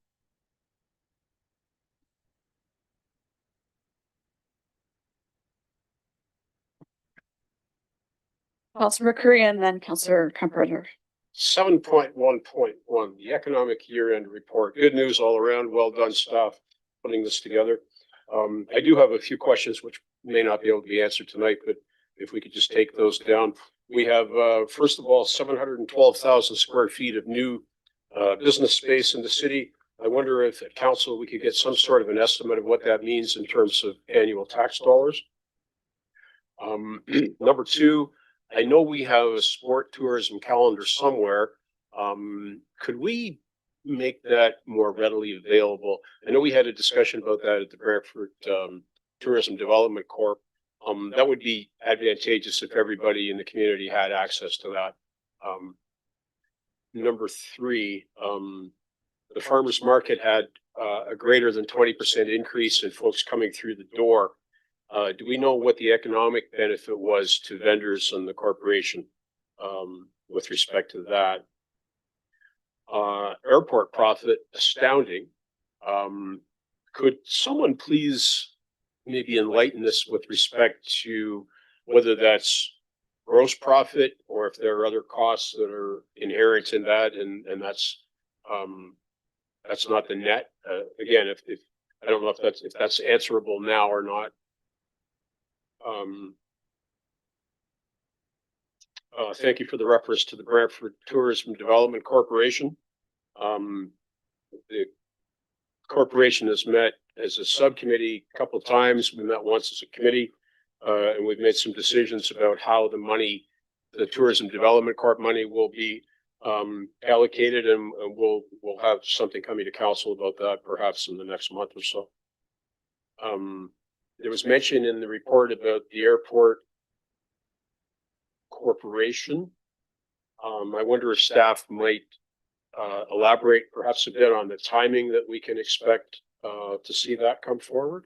Councillor McCreary and then Councillor Carpenter. 7.1.1, the economic year-end report. Good news all around. Well done, staff, putting this together. I do have a few questions which may not be able to be answered tonight, but if we could just take those down. We have, first of all, 712,000 square feet of new business space in the city. I wonder if at council we could get some sort of an estimate of what that means in terms of annual tax dollars. Number two, I know we have a sport tourism calendar somewhere. Could we make that more readily available? I know we had a discussion about that at the Brantford Tourism Development Corp. That would be advantageous if everybody in the community had access to that. Number three, the farmers market had a greater than 20% increase in folks coming through the door. Do we know what the economic benefit was to vendors and the corporation with respect to that? Airport profit, astounding. Could someone please maybe enlighten us with respect to whether that's gross profit or if there are other costs that are inherent in that, and that's not the net? Again, if I don't know if that's answerable now or not. Thank you for the reference to the Brantford Tourism Development Corporation. The corporation has met as a subcommittee a couple of times. We met once as a committee, and we've made some decisions about how the money, the Tourism Development Corp money, will be allocated, and we'll have something coming to council about that perhaps in the next month or so. There was mention in the report about the airport corporation. I wonder if staff might elaborate perhaps a bit on the timing that we can expect to see that come forward.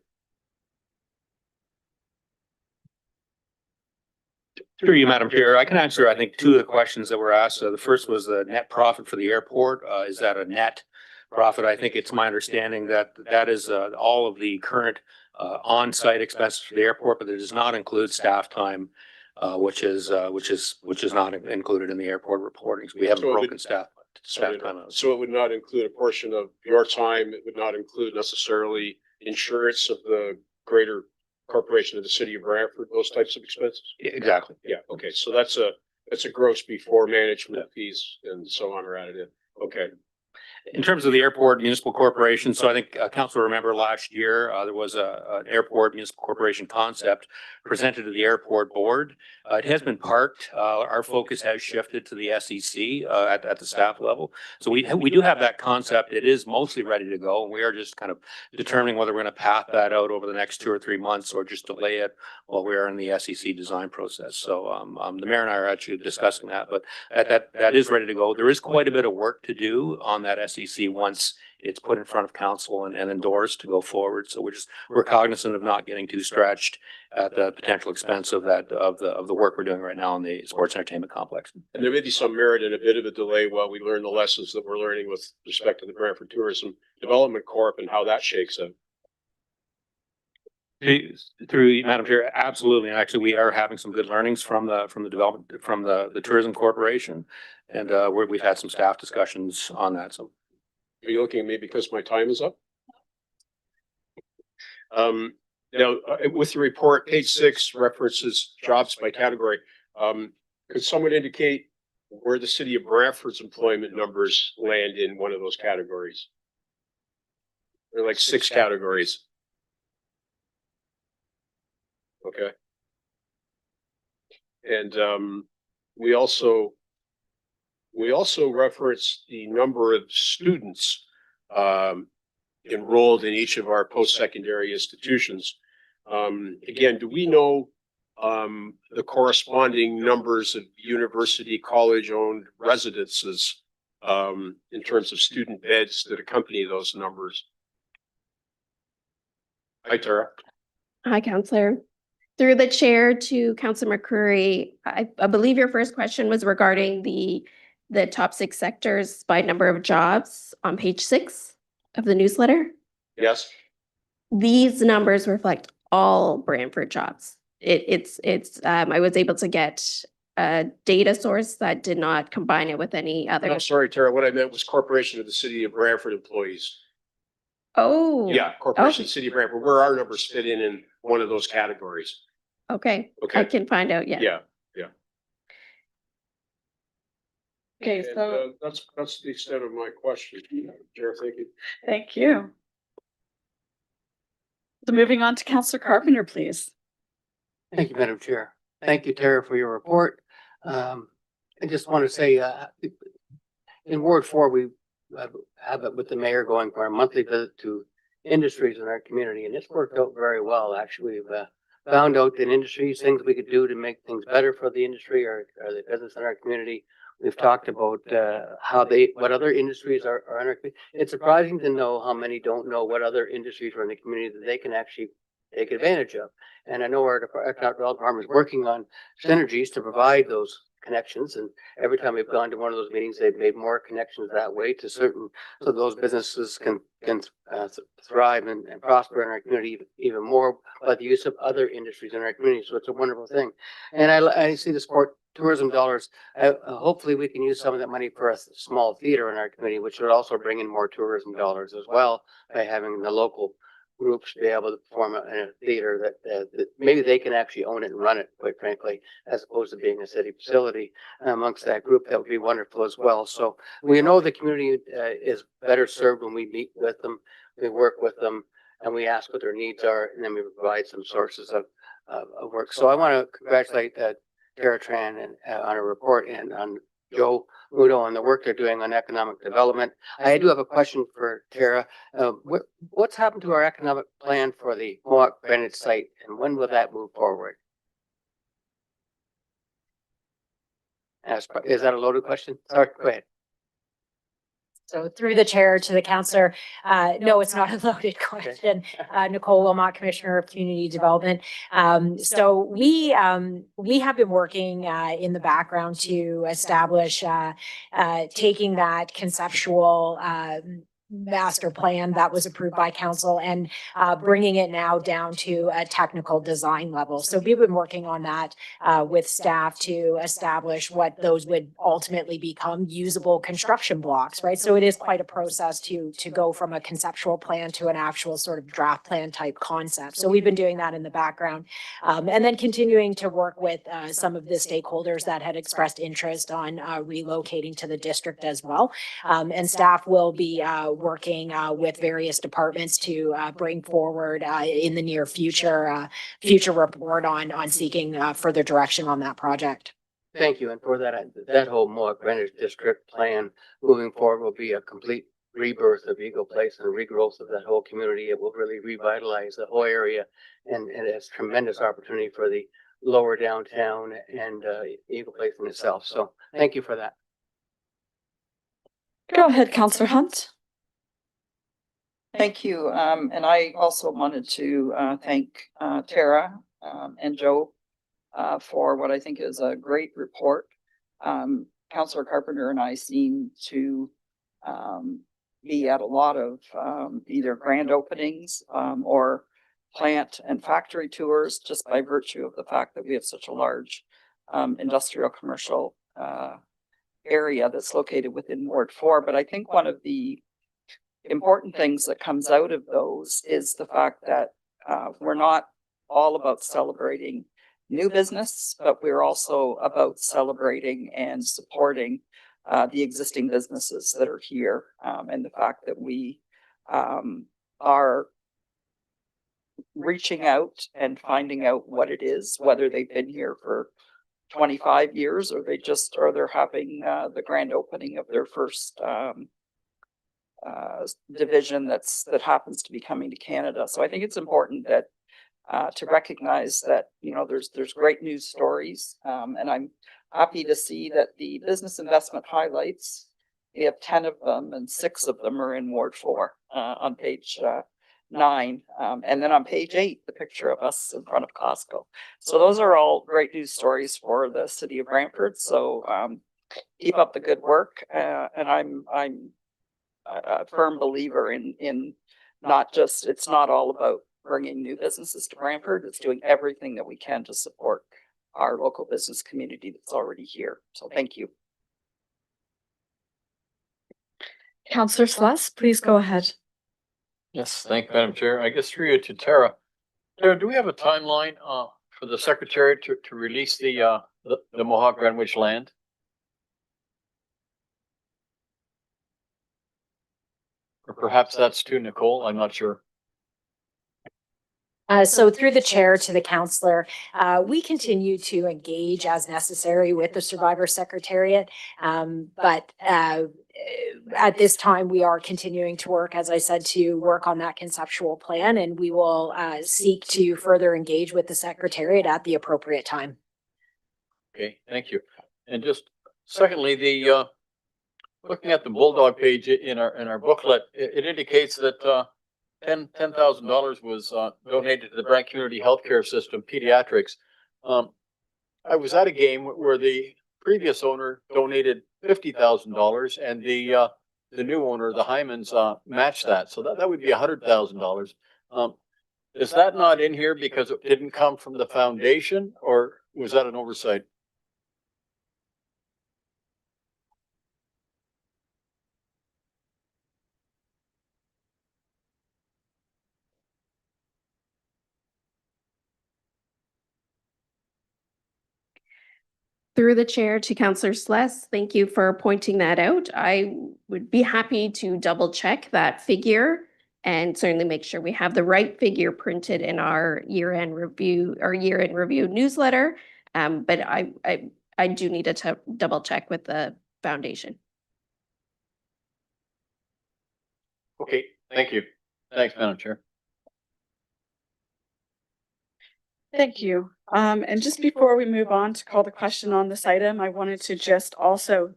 Through you, Madam Chair, I can answer, I think, two of the questions that were asked. The first was the net profit for the airport. Is that a net profit? I think it's my understanding that that is all of the current on-site expenses for the airport, but it does not include staff time, which is not included in the airport reporting. So we haven't broken staff time out. So it would not include a portion of your time. It would not include necessarily insurance of the greater corporation of the city of Brantford, those types of expenses. Exactly. Yeah. Okay. So that's a gross before management fees and so on are added in. Okay. In terms of the airport municipal corporation, so I think council remember last year, there was an airport municipal corporation concept presented to the airport board. It has been parked. Our focus has shifted to the SEC at the staff level. So we do have that concept. It is mostly ready to go. And we are just kind of determining whether we're going to path that out over the next 2 or 3 months or just delay it while we are in the SEC design process. So the mayor and I are actually discussing that, but that is ready to go. There is quite a bit of work to do on that SEC once it's put in front of council and endorsed to go forward. So we're cognizant of not getting too stretched at the potential expense of the work we're doing right now in the sports entertainment complex. And there may be some merit in a bit of a delay while we learn the lessons that we're learning with respect to the Brantford Tourism Development Corp and how that shakes out. Through Madam Chair, absolutely. And actually, we are having some good learnings from the Tourism Corporation, and we've had some staff discussions on that. So, are you looking at me because my time is up? Now, with the report, page 6 references jobs by category. Could someone indicate where the city of Brantford's employment numbers land in one of those categories? There are like 6 categories. Okay. And we also reference the number of students enrolled in each of our post-secondary institutions. Again, do we know the corresponding numbers of university college-owned residences in terms of student beds that accompany those numbers? Hi, Tara. Hi, Councillor. Through the chair to Councillor McCreary, I believe your first question was regarding the top 6 sectors by number of jobs on page 6 of the newsletter. Yes. These numbers reflect all Brantford jobs. I was able to get data source that did not combine it with any other. I'm sorry, Tara, what I meant was Corporation of the City of Brantford employees. Oh. Yeah, Corporation of Okay. the City of Brantford, where our numbers fit in one of those categories. Okay, Okay. I can find out, yeah. Yeah. Okay, And, so that's the extent of my question. Chair, thank you. thank you. So moving on to Counselor Carpenter, please. Thank you, Madam Chair. Thank you, Tara, for your report. I just want to say, in Ward 4, we have it with the mayor going for a monthly visit to industries in our community, and it's worked out very well. Actually, we've found out in industries, things we could do to make things better for the industry or the business in our community. We've talked about what other industries are in our community. It's surprising to know how many don't know what other industries are in the community that they can actually take advantage of. And I know our economic development is working on synergies to provide those connections. And every time we've gone to one of those meetings, they've made more connections that way to certain, so those businesses can thrive and prosper in our community even more by the use of other industries in our community. So it's a wonderful thing. And I see the sport tourism dollars. Hopefully we can use some of that money for a small theater in our community, which would also bring in more tourism dollars as well by having the local groups be able to perform in a theater that maybe they can actually own it and run it, quite frankly, as opposed to being a city facility amongst that group. That would be wonderful as well. So we know the community is better served when we meet with them, we work with them, and we ask what their needs are, and then we provide some sources of work. So I want to congratulate Tara Tran and on her report, and on Joe Muto on the work they're doing on economic development. I do have a question for Tara. What's happened to our economic plan for the Mohawk Greenwich site, and when will that move forward? Is that a loaded question? Sorry, go ahead. So through the chair to the counselor, no, it's not a loaded question. Nicole Wilmot, Commissioner of Community Development. So we have been working in the background to establish taking that conceptual master plan that was approved by council and bringing it now down to a technical design level. So we've been working on that with staff to establish what those would ultimately become usable construction blocks, right? So it is quite a process to go from a conceptual plan to an actual sort of draft plan type concept. So we've been doing that in the background, and then continuing to work with some of the stakeholders that had expressed interest on relocating to the district as well. And staff will be working with various departments to bring forward in the near future report on seeking further direction on that project. Thank you. And for that whole Mohawk Greenwich district plan moving forward will be a complete rebirth of Eagle Place and regrowth of that whole community. It will really revitalize the whole area, and it's tremendous opportunity for the lower downtown and Eagle Place in itself. So thank you for that. Go ahead, Counselor Hunt. Thank you. And I also wanted to thank Tara and Joe for what I think is a great report. Councillor Carpenter and I seem to be at a lot of either grand openings or plant and factory tours, just by virtue of the fact that we have such a large industrial commercial area that's located within Ward 4. But I think one of the important things that comes out of those is the fact that we're not all about celebrating new business, but we're also about celebrating and supporting the existing businesses that are here, and the fact that we are reaching out and finding out what it is, whether they've been here for 25 years or they're having the grand opening of their first division that happens to be coming to Canada. So I think it's important that to recognize that, you know, there's great news stories, and I'm happy to see that the business investment highlights, we have 10 of them and 6 of them are in Ward 4 on page 9, and then on page 8 the picture of us in front of Costco. So those are all great news stories for the city of Brantford. So keep up the good work, and I'm a firm believer in not just, it's not all about bringing new businesses to Brantford. It's doing everything that we can to support our local business community that's already here. So thank you. Counselor Sluss, please go ahead. Yes, thank you, Madam Chair. I guess through you to Tara. Tara, do we have a timeline for the secretary to release the Mohawk Greenwich land? Or perhaps that's to Nicole, I'm not sure. So through the chair to the counselor, we continue to engage as necessary with the Survivor Secretariat. But at this time, we are continuing to work, as I said, to work on that conceptual plan, and we will seek to further engage with the Secretariat at the appropriate time. Okay, thank you. And just secondly, the looking at the Bulldog page in our booklet, it indicates that $10,000 was donated to the Brant Community Healthcare System Pediatrics. I was at a game where the previous owner donated $50,000 and the new owner, the Hymans, matched that. So that would be $100,000. Is that not in here because it didn't come from the foundation, or was that an oversight? Through the chair to Councillor Sless, thank you for pointing that out. I would be happy to double check that figure and certainly make sure we have the right figure printed in our year-end review newsletter. But I do need to double check with the foundation. Okay, thank you. Thanks, Madam Chair. Thank you. And just before we move on to call the question on this item, I wanted to just also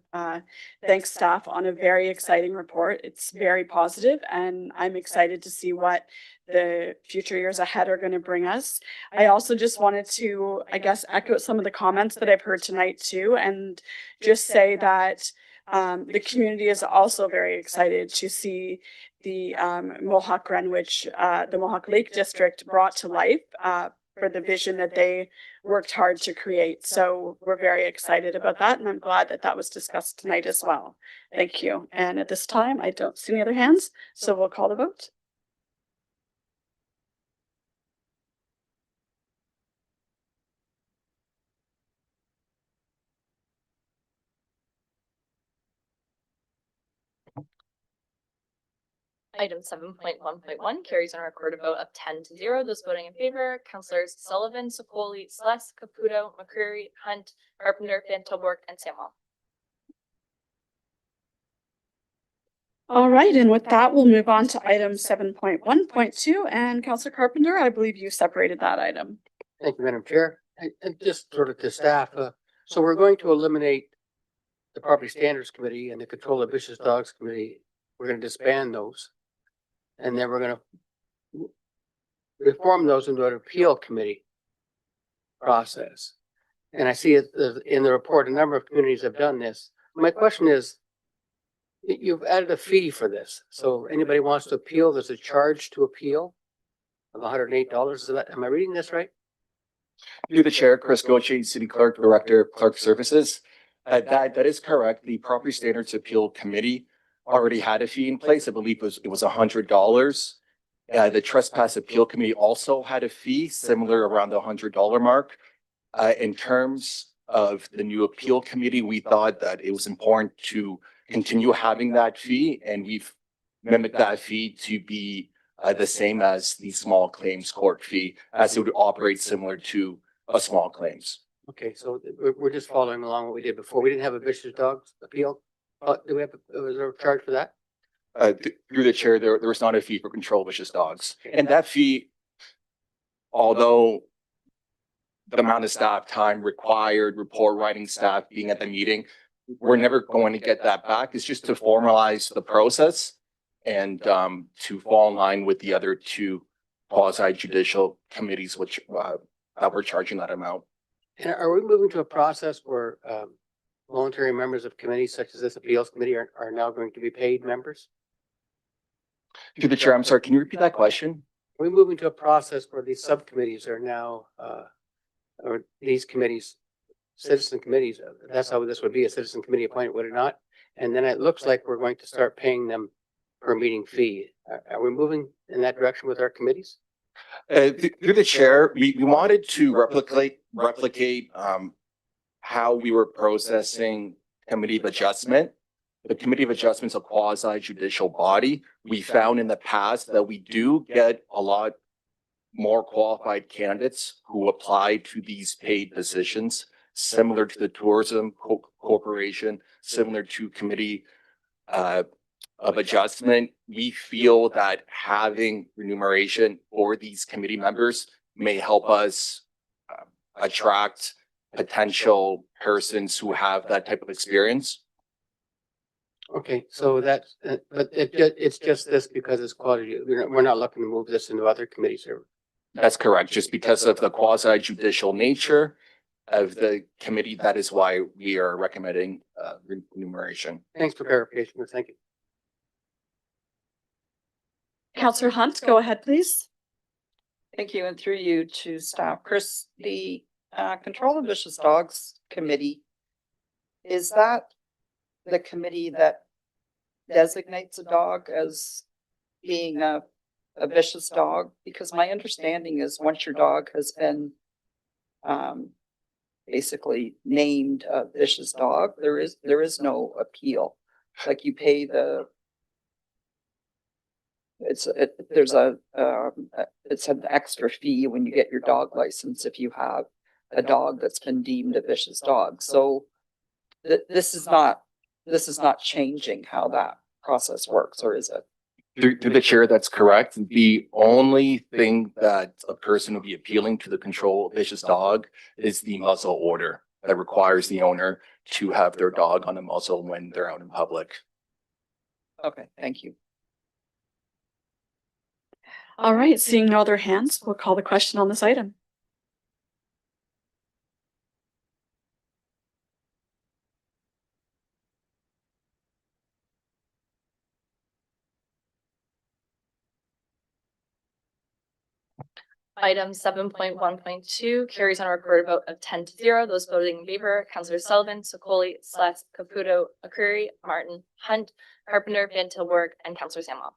thank staff on a very exciting report. It's very positive, and I'm excited to see what the future years ahead are going to bring us. I also just wanted to, I guess, echo some of the comments that I've heard tonight too, and just say that the community is also very excited to see the Mohawk Greenwich, the Mohawk Lake District brought to life for the vision that they worked hard to create. So we're very excited about that, and I'm glad that that was discussed tonight as well. Thank you. And at this time, I don't see any other hands, so we'll call the vote. Item 7.1.1 carries on a recorded vote of 10-0. Those voting in favor, Councillors Sullivan, Sokoli, Sless, Caputo, McCreary, Hunt, Carpenter, Van Tilburg, and Samuel. All right, and with that, we'll move on to item 7.1.2. And Councillor Carpenter, I believe you separated that item. Thank you, Madam Chair. And just sort of to staff, so we're going to eliminate the Property Standards Committee and the Control of Vicious Dogs Committee. We're going to disband those. And then we're going to reform those into an appeal committee process. And I see it in the report, a number of communities have done this. My question is, you've added a fee for this. So anybody wants to appeal, there's a charge to appeal of $108. Is that, am I reading this right? Through the chair, Chris Goche, City Clerk, Director of Clerk Services. That is correct. The Property Standards Appeal Committee already had a fee in place. I believe it was $100. The Trespass Appeal Committee also had a fee similar around the $100 mark. In terms of the new appeal committee, we thought that it was important to continue having that fee, and we've mimicked that fee to be the same as the small claims court fee, as it would operate similar to a small claims. Okay, so we're just following along what we did before. We didn't have a vicious dogs appeal. Do we have, was there a charge for that? Through the chair, there was not a fee for control of vicious dogs. And that fee, although the amount of staff time required, report writing staff being at the meeting, we're never going to get that back. It's just to formalize the process and to fall in line with the other two quasi judicial committees, which that we're charging that amount. And are we moving to a process where voluntary members of committees such as this appeals committee are now going to be paid members? Through the chair, I'm sorry, can you repeat that question? Are we moving to a process where these subcommittees are now or these committees, citizen committees, that's how this would be, a citizen committee appointment, would it not? And then it looks like we're going to start paying them per meeting fee. Are we moving in that direction with our committees? Through the chair, we wanted to replicate how we were processing committee of adjustment. The committee of adjustment's a quasi judicial body. We found in the past that we do get a lot more qualified candidates who apply to these paid positions, similar to the tourism corporation, similar to committee of adjustment. We feel that having remuneration for these committee members may help us attract potential persons who have that type of experience. Okay, so that's, but it's just this because it's quality. We're not looking to move this into other committees or. That's correct. Just because of the quasi judicial nature of the committee, that is why we are recommending remuneration. Thanks for clarification. Thank you. Councillor Hunt, go ahead, please. Thank you, and through you to staff. Chris, the Control of Vicious Dogs Committee, is that the committee that designates a dog as being a vicious dog? Because my understanding is once your dog has been basically named a vicious dog, there is no appeal. Like you pay the it's an extra fee when you get your dog license if you have a dog that's been deemed a vicious dog. So this is not changing how that process works, or is it? Through the chair, that's correct. The only thing that a person will be appealing to the Control of Vicious Dog is the muzzle order that requires the owner to have their dog on a muzzle when they're out in public. Okay, thank you. All right, seeing no other hands, we'll call the question on this item. Item 7.1.2 carries on a recorded vote of 10-0. Those voting in favor, Councillor Sullivan, Sokoli, Slats, Caputo, McCreary, Martin, Hunt, Carpenter, Van Tilburg, and Councillor Samwell.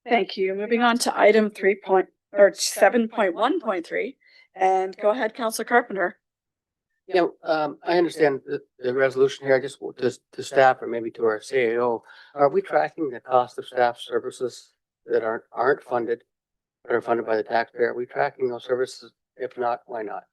Thank you. Moving on to item 7.1.3, and go ahead, Councillor Carpenter. Yeah, I understand the resolution here. I just want to staff or maybe to our CAO, are we tracking the cost of staff services that aren't funded, that are funded by the taxpayer? Are we tracking those services? If not, why not?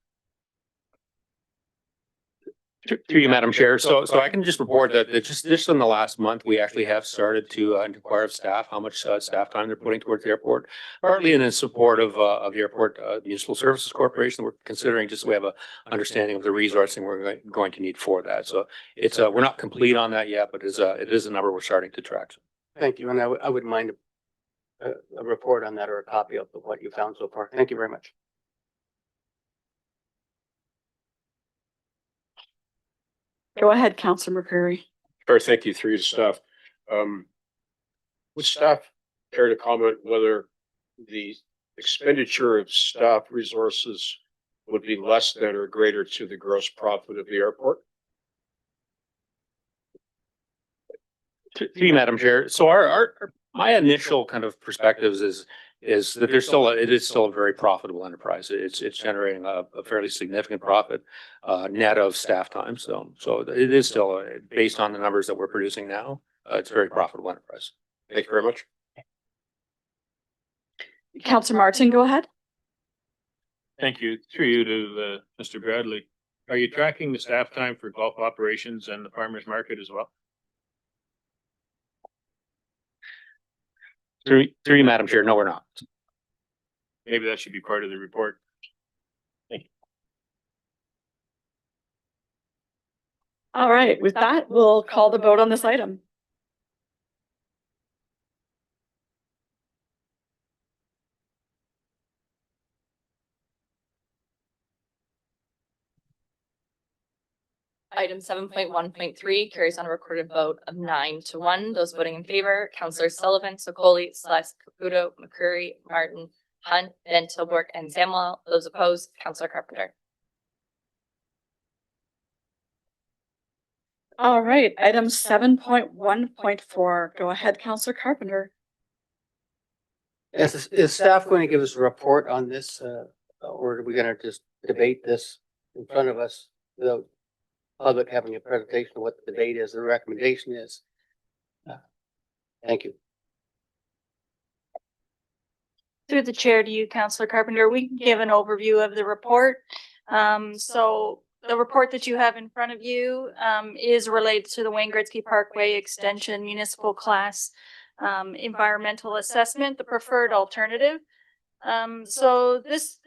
Through you, Madam Chair. So I can just report that just in the last month, we actually have started to inquire of staff how much staff time they're putting towards the airport, partly in support of the Airport Municipal Services Corporation. We're considering just so we have a understanding of the resourcing we're going to need for that. So it's we're not complete on that yet, but it is a number we're starting to track. Thank you, and I wouldn't mind a report on that or a copy of what you found so far. Thank you very much. Go ahead, Councillor McCreary. Sure, thank you, through your staff. Would staff care to comment whether the expenditure of staff resources would be less than or greater to the gross profit of the airport? To you, Madam Chair. So my initial kind of perspectives is that it is still a very profitable enterprise. It's generating a fairly significant profit net of staff time. So it is still based on the numbers that we're producing now. It's a very profitable enterprise. Thank you very much. Councillor Martin, go ahead. Thank you. Through you to Mr. Bradley. Are you tracking the staff time for golf operations and the farmers market as well? Through you, Madam Chair, no, we're not. Maybe that should be part of the report. Thank you. All right, with that, we'll call the vote on this item. Item 7.1.3 carries on a recorded vote of 9-1. Those voting in favor, Councillor Sullivan, Sokoli, Slats, Caputo, McCreary, Martin, Hunt, Van Tilburg, and Samuel. Those opposed, Counselor Carpenter. All right, item 7.1.4. Go ahead, Counselor Carpenter. Is staff going to give us a report on this, or are we gonna just debate this in front of us without public having a presentation of what the debate is, the recommendation is? Thank you. Through the chair to you, Counselor Carpenter, we can give an overview of the report. So the report that you have in front of you is related to the Wayne Gretzky Parkway Extension Municipal Class Environmental Assessment, the preferred alternative. So this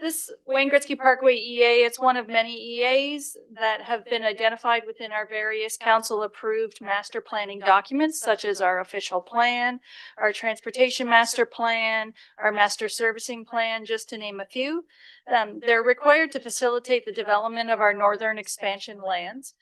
Wayne Gretzky Parkway EA, it's one of many EAs that have been identified within our various council approved master planning documents, such as our official plan, our transportation master plan, our master servicing plan, just to name a few. They're required to facilitate the development of our northern expansion lands.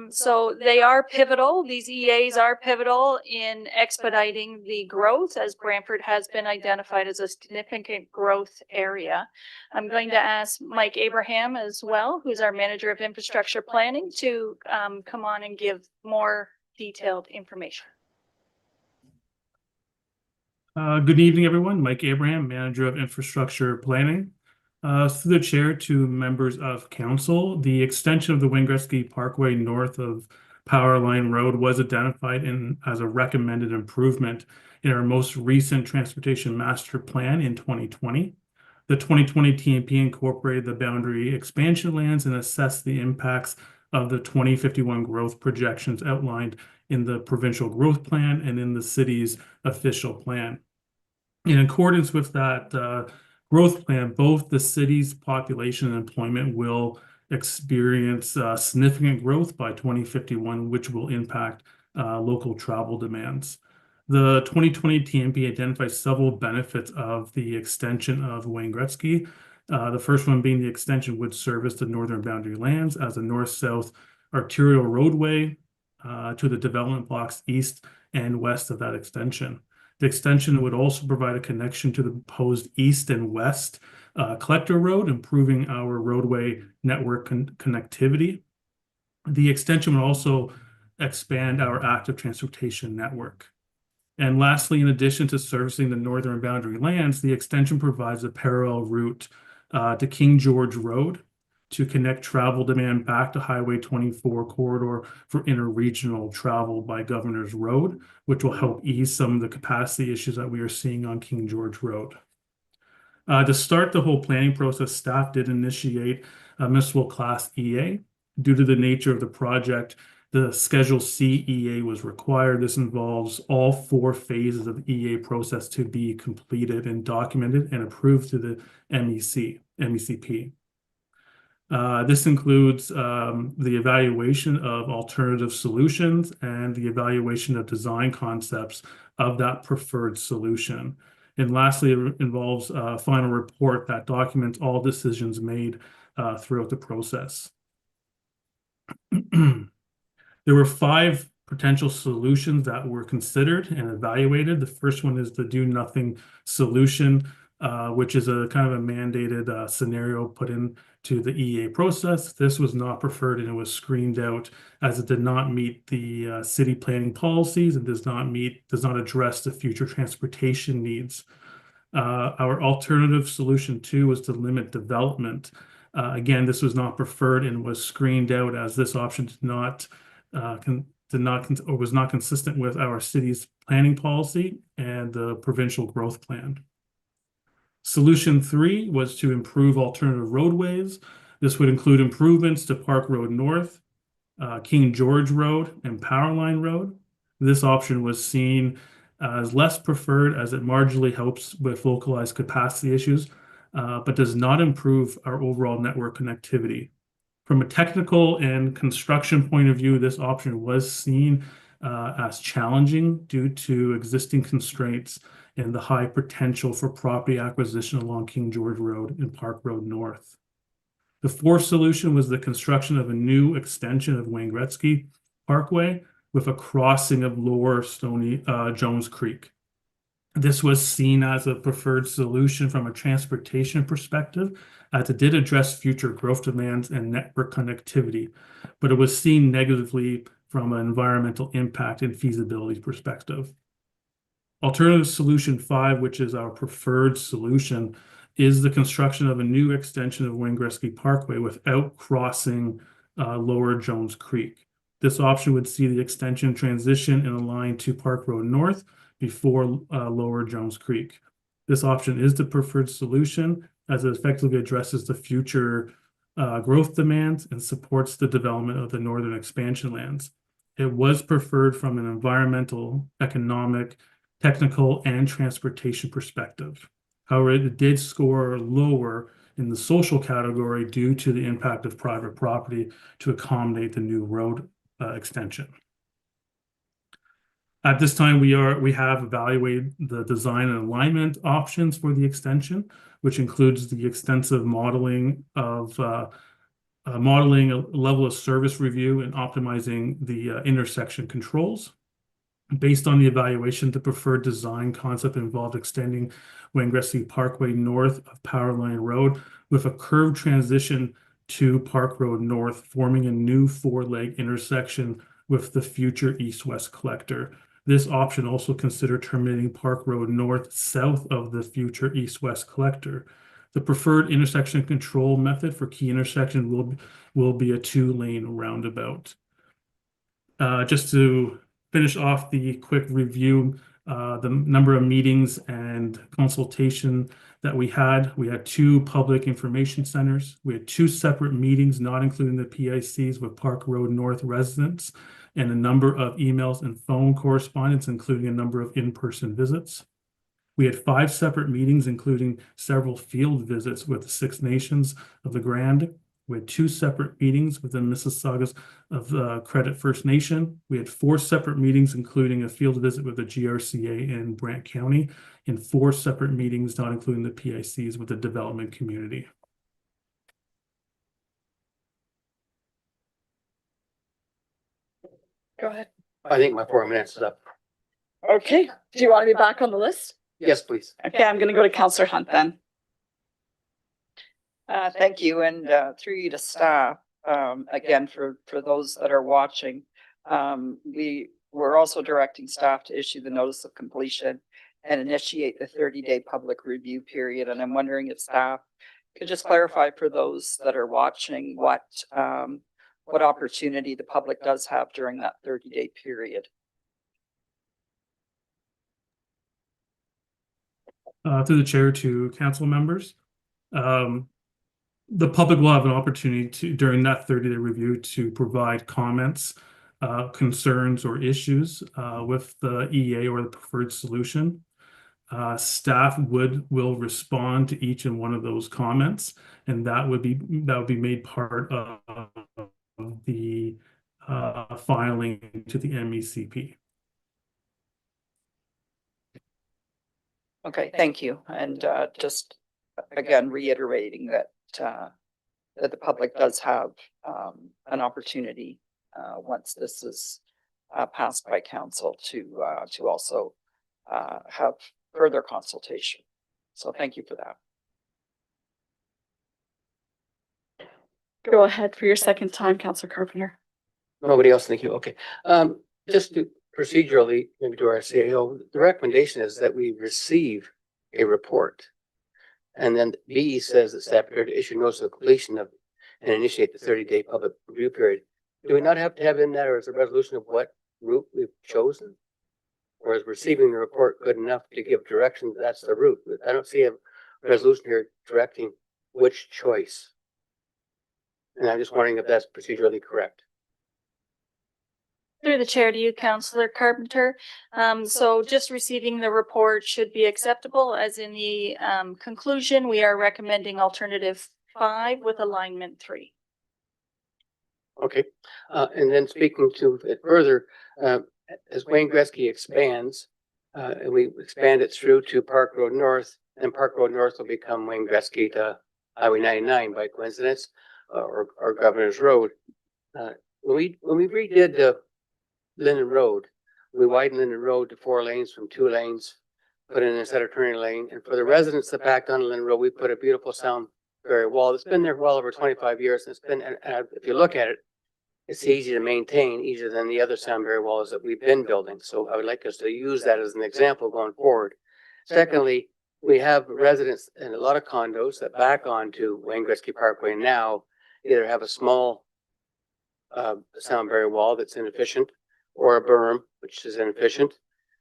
So they are pivotal. These EAs are pivotal in expediting the growth, as Brantford has been identified as a significant growth area. I'm going to ask Mike Abraham as well, who's our Manager of Infrastructure Planning, to come on and give more detailed information. Good evening, everyone. Mike Abraham, Manager of Infrastructure Planning. Through the chair to members of council, the extension of the Wayne Gretzky Parkway north of Power Line Road was identified as a recommended improvement in our most recent transportation master plan in 2020. The 2020 TMP incorporated the boundary expansion lands and assessed the impacts of the 2051 growth projections outlined in the provincial growth plan and in the city's official plan. In accordance with that growth plan, both the city's population and employment will experience significant growth by 2051, which will impact local travel demands. The 2020 TMP identifies several benefits of the extension of Wayne Gretzky. The first one being the extension would service the northern boundary lands as a north-south arterial roadway to the development blocks east and west of that extension. The extension would also provide a connection to the proposed east and west collector road, improving our roadway network connectivity. The extension would also expand our active transportation network. And lastly, in addition to servicing the northern boundary lands, the extension provides a parallel route to King George Road to connect travel demand back to Highway 24 corridor for interregional travel by Governor's Road, which will help ease some of the capacity issues that we are seeing on King George Road. To start the whole planning process, staff did initiate a municipal class EA. Due to the nature of the project, the Schedule C EA was required. This involves all 4 phases of the EA process to be completed and documented and approved to the MECP. This includes the evaluation of alternative solutions and the evaluation of design concepts of that preferred solution. And lastly, it involves a final report that documents all decisions made throughout the process. There were 5 potential solutions that were considered and evaluated. The first one is the do nothing solution, which is a kind of a mandated scenario put into the EA process. This was not preferred and it was screened out as it did not meet the city planning policies and does not address the future transportation needs. Our alternative solution 2 was to limit development. Again, this was not preferred and was screened out as this option was not consistent with our city's planning policy and the provincial growth plan. Solution 3 was to improve alternative roadways. This would include improvements to Park Road North, King George Road, and Power Line Road. This option was seen as less preferred as it marginally helps with localized capacity issues, but does not improve our overall network connectivity. From a technical and construction point of view, this option was seen as challenging due to existing constraints and the high potential for property acquisition along King George Road and Park Road North. The 4th solution was the construction of a new extension of Wayne Gretzky Parkway with a crossing of Lower Stony Jones Creek. This was seen as a preferred solution from a transportation perspective, as it did address future growth demands and network connectivity, but it was seen negatively from an environmental impact and feasibility perspective. Alternative solution 5, which is our preferred solution, is the construction of a new extension of Wayne Gretzky Parkway without crossing Lower Jones Creek. This option would see the extension transition in a line to Park Road North before Lower Jones Creek. This option is the preferred solution as it effectively addresses the future growth demands and supports the development of the northern expansion lands. It was preferred from an environmental, economic, technical, and transportation perspective. However, it did score lower in the social category due to the impact of private property to accommodate the new road extension. At this time, we have evaluated the design and alignment options for the extension, which includes the extensive modeling a level of service review and optimizing the intersection controls. Based on the evaluation, the preferred design concept involved extending Wayne Gretzky Parkway north of Powerline Road with a curved transition to Park Road North, forming a new four-leg intersection with the future east-west collector. This option also considered terminating Park Road North south of the future east-west collector. The preferred intersection control method for key intersection will be a two-lane roundabout. Just to finish off the quick review, the number of meetings and consultation that we had 2 public information centers. We had 2 separate meetings, not including the PICs, with Park Road North residents, and a number of emails and phone correspondence, including a number of in-person visits. We had 5 separate meetings, including several field visits with the Six Nations of the Grand. We had 2 separate meetings with the Mississaugas of Credit First Nation. We had 4 separate meetings, including a field visit with the GRCA in Brant County, and 4 separate meetings, not including the PICs, with the development community. Go ahead. I think my 4 minutes is up. Okay, do you want to be back on the list? Yes, please. Okay, I'm gonna go to Counselor Hunt then. Thank you, and through you to staff, again, for those that are watching. We're also directing staff to issue the notice of completion and initiate the 30-day public review period. And I'm wondering if staff could just clarify for those that are watching what opportunity the public does have during that 30-day period. Through the chair to council members. The public will have an opportunity to, during that 30-day review, to provide comments, concerns, or issues with the EA or the preferred solution. Staff will respond to each and one of those comments, and that would be made part of the filing to the MECP. Okay, thank you. And just again, reiterating that that the public does have an opportunity once this is passed by council to also have further consultation. So thank you for that. Go ahead for your second time, Councillor Carpenter. Nobody else, thank you. Okay. Just to procedurally, maybe to our CAO, the recommendation is that we receive a report. And then B says that staff prepared to issue notice of completion of and initiate the 30-day public review period. Do we not have to have in that, or is a resolution of what route we've chosen? Or is receiving the report good enough to give direction that that's the route? I don't see a resolution here directing which choice. And I'm just wondering if that's procedurally correct. Through the chair to you, Councillor Carpenter. So just receiving the report should be acceptable, as in the conclusion, we are recommending alternative 5 with alignment 3. Okay, and then speaking to it further, as Wayne Gretzky expands, and we expand it through to Park Road North, and Park Road North will become Wayne Gretzky to Highway 99 by coincidence, or Governor's Road. When we redid Linden Road, we widened Linden Road to 4 lanes from 2 lanes. put in instead of turning lane. And for the residents that back on Lynn Road, we put a beautiful sound barrier wall that's been there well over 25 years. And it's been, and if you look at it, it's easy to maintain, easier than the other sound barrier walls that we've been building. So I would like us to use that as an example going forward. Secondly, we have residents in a lot of condos that back onto Wayne Gretzky Parkway now either have a small sound barrier wall that's inefficient or a berm, which is inefficient.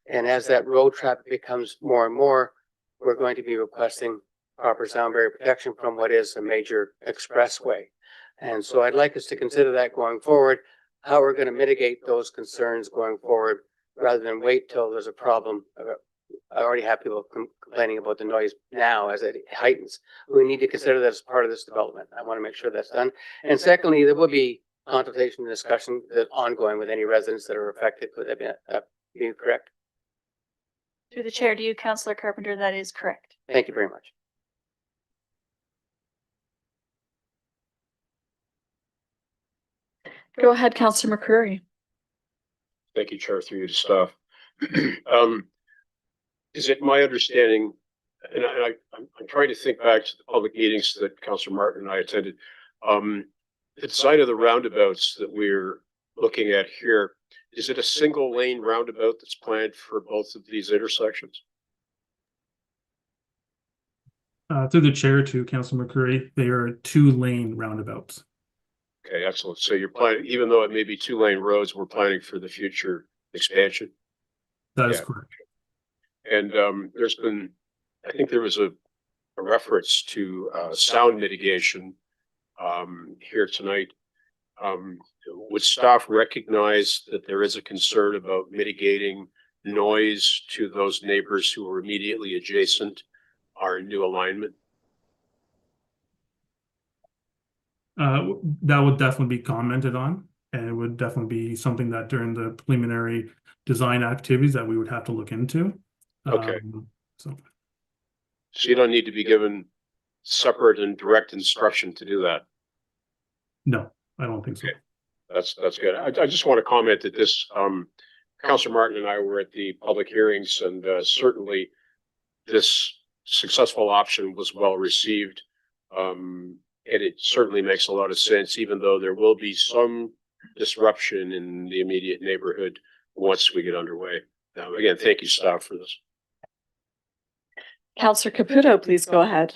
And as that road traffic becomes more and more, we're going to be requesting proper sound barrier protection from what is a major expressway. And so I'd like us to consider that going forward, how we're going to mitigate those concerns going forward, rather than wait till there's a problem. I already have people complaining about the noise now as it heightens. We need to consider that as part of this development. I want to make sure that's done. And secondly, there will be consultation and discussion that ongoing with any residents that are affected. Would that be correct? Through the chair to you, Councillor Carpenter, that is correct. Thank you very much. Go ahead, Councillor McCreary. Thank you, Chair, through you to staff. Is it my understanding, and I'm trying to think back to the public meetings that Councillor Martin and I attended, the design of the roundabouts that we're looking at here, is it a single lane roundabout that's planned for both of these intersections? Through the chair to Councilor McCreary, they are 2-lane roundabouts. Okay, excellent. So you're planning, even though it may be 2-lane roads, we're planning for the future expansion? That is correct. And there's been, I think there was a reference to sound mitigation here tonight. Would staff recognize that there is a concern about mitigating noise to those neighbors who are immediately adjacent our new alignment? That would definitely be commented on, and it would definitely be something that during the preliminary design activities that we would have to look into. Okay. So you don't need to be given separate and direct instruction to do that. no, I don't think so. Okay. That's good. I just want to comment that this, Councillor Martin and I were at the public hearings, and certainly this successful option was well received. And it certainly makes a lot of sense, even though there will be some disruption in the immediate neighborhood once we get underway. Again, thank you, staff, for this. Councillor Caputo, please go ahead.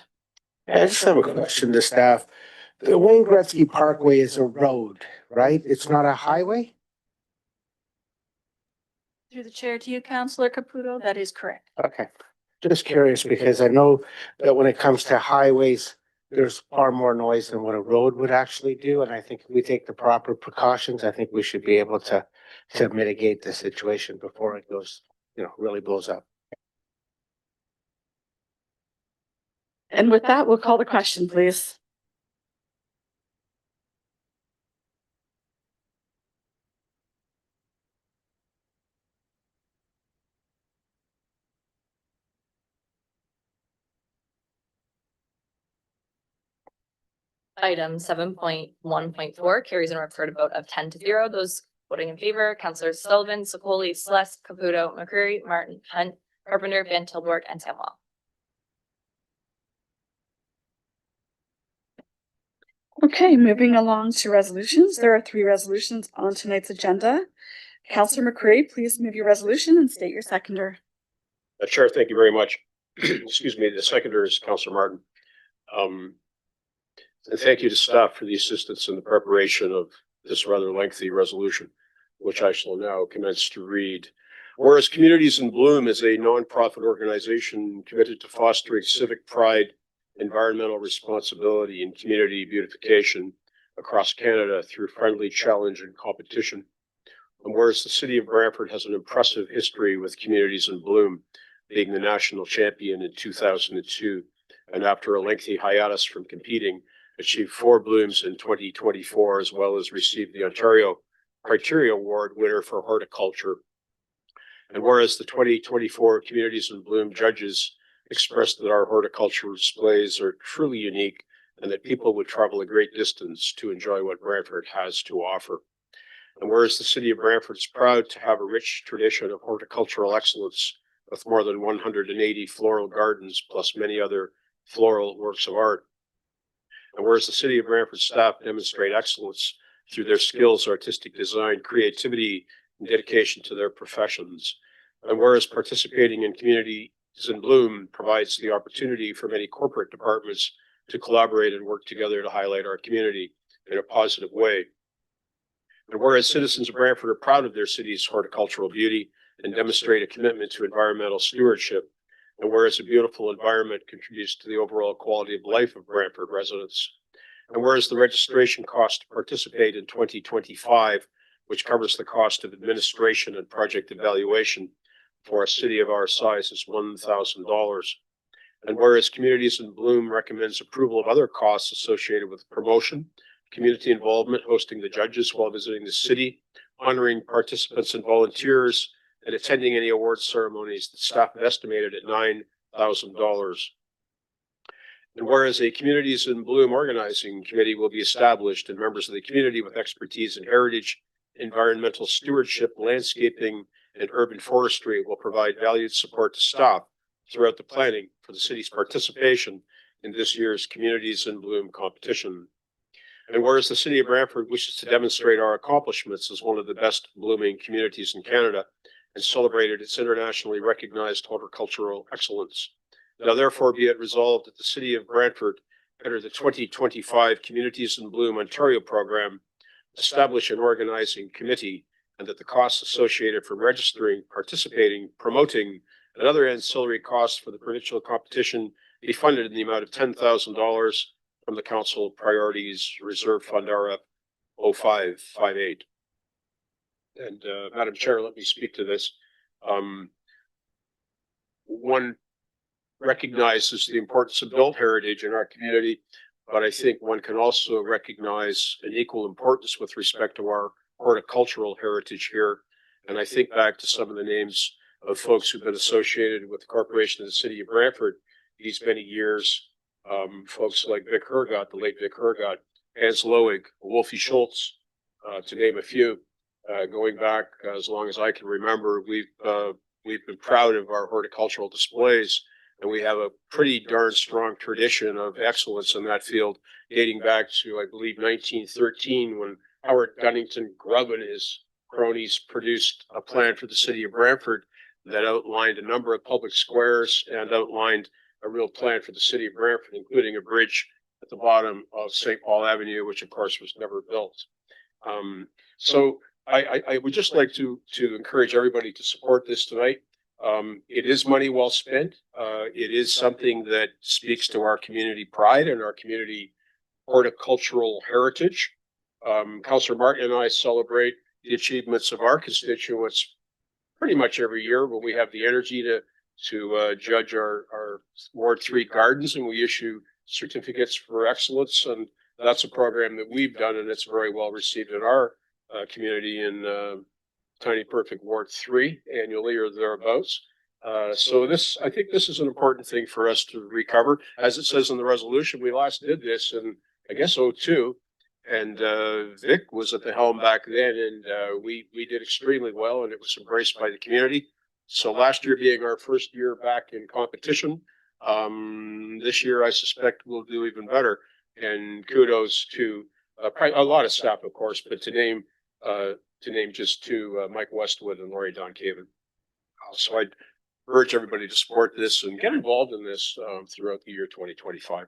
I just have a question to staff. The Wayne Gretzky Parkway is a road, right? It's not a highway? Through the chair to you, Councillor Caputo, that is correct. Okay. Just curious, because I know that when it comes to highways, there's far more noise than what a road would actually do. And I think if we take the proper precautions, I think we should be able to mitigate the situation before it goes, really blows up. And with that, we'll call the question, please. Item 7.1.4 carries a referred vote of 10-0. Those voting in favor, Councillors Sullivan, Sokoli, Celeste, Caputo, McCreary, Martin, Hunt, Carpenter, Van Tilburg, and Samuel. Okay, moving along to resolutions. There are 3 resolutions on tonight's agenda. Councillor McCreary, please move your resolution and state your seconder. Chair, thank you very much. Excuse me, the seconder is Councillor Martin. And thank you to staff for the assistance in the preparation of this rather lengthy resolution, which I shall now commence to read. Whereas Communities in Bloom is a nonprofit organization committed to fostering civic pride, environmental responsibility, and community beautification across Canada through friendly challenge and competition. And whereas the city of Brantford has an impressive history with Communities in Bloom, being the national champion in 2002, and after a lengthy hiatus from competing, achieved 4 blooms in 2024, as well as received the Ontario Criteria Award winner for horticulture. And whereas the 2024 Communities in Bloom judges expressed that our horticulture displays are truly unique and that people would travel a great distance to enjoy what Brantford has to offer. And whereas the city of Brantford is proud to have a rich tradition of horticultural excellence with more than 180 floral gardens, plus many other floral works of art. And whereas the City of Brantford staff demonstrate excellence through their skills, artistic design, creativity, and dedication to their professions. And whereas participating in Communities in Bloom provides the opportunity for many corporate departments to collaborate and work together to highlight our community in a positive way. And whereas citizens of Brantford are proud of their city's horticultural beauty and demonstrate a commitment to environmental stewardship. And whereas a beautiful environment contributes to the overall quality of life of Brantford residents. And whereas the registration cost to participate in 2025, which covers the cost of administration and project evaluation for a city of our size, is $1,000. And whereas Communities in Bloom recommends approval of other costs associated with promotion, community involvement, hosting the judges while visiting the city, honoring participants and volunteers, and attending any awards ceremonies, the staff have estimated at $9,000. And whereas a Communities in Bloom organizing committee will be established and members of the community with expertise in heritage, environmental stewardship, landscaping, and urban forestry will provide valued support to staff throughout the planning for the city's participation in this year's Communities in Bloom competition. And whereas the City of Brantford wishes to demonstrate our accomplishments as one of the best blooming communities in Canada and celebrated its internationally recognized horticultural excellence. Now therefore be it resolved that the City of Brantford enter the 2025 Communities in Bloom Ontario program, establish an organizing committee, and that the costs associated from registering, participating, promoting, and other ancillary costs for the provincial competition be funded in the amount of $10,000 from the Council Priorities Reserve Fund RF 0558. And Madam Chair, let me speak to this. One recognizes the importance of built heritage in our community, but I think one can also recognize an equal importance with respect to our horticultural heritage here. And I think back to some of the names of folks who've been associated with the corporation of the City of Brantford these many years. Folks like Vic Hergott, the late Vic Hergott, Hans Loig, Wolfie Schultz, to name a few. Going back as long as I can remember, we've been proud of our horticultural displays, and we have a pretty darn strong tradition of excellence in that field, dating back to, I believe, 1913, when Howard Dunnington Grubb and his cronies produced a plan for the City of Brantford that outlined a number of public squares and outlined a real plan for the City of Brantford, including a bridge at the bottom of St. Paul Avenue, which of course was never built. So I would just like to encourage everybody to support this tonight. It is money well spent. It is something that speaks to our community pride and our community horticultural heritage. Councillor Martin and I celebrate the achievements of our constituents pretty much every year when we have the energy to judge our Ward 3 gardens, and we issue certificates for excellence. And that's a program that we've done, and it's very well received in our community in Tiny Perfect Ward 3 annually or thereabouts. So I think this is an important thing for us to recover. As it says in the resolution, we last did this in, I guess, 2002. And Vic was at the helm back then, and we did extremely well, and it was embraced by the community. So last year being our first year back in competition, this year I suspect we'll do even better. And kudos to a lot of staff, of course, but to name just two, Mike Westwood and Laurie Doncaven. So I'd urge everybody to support this and get involved in this throughout the year 2025.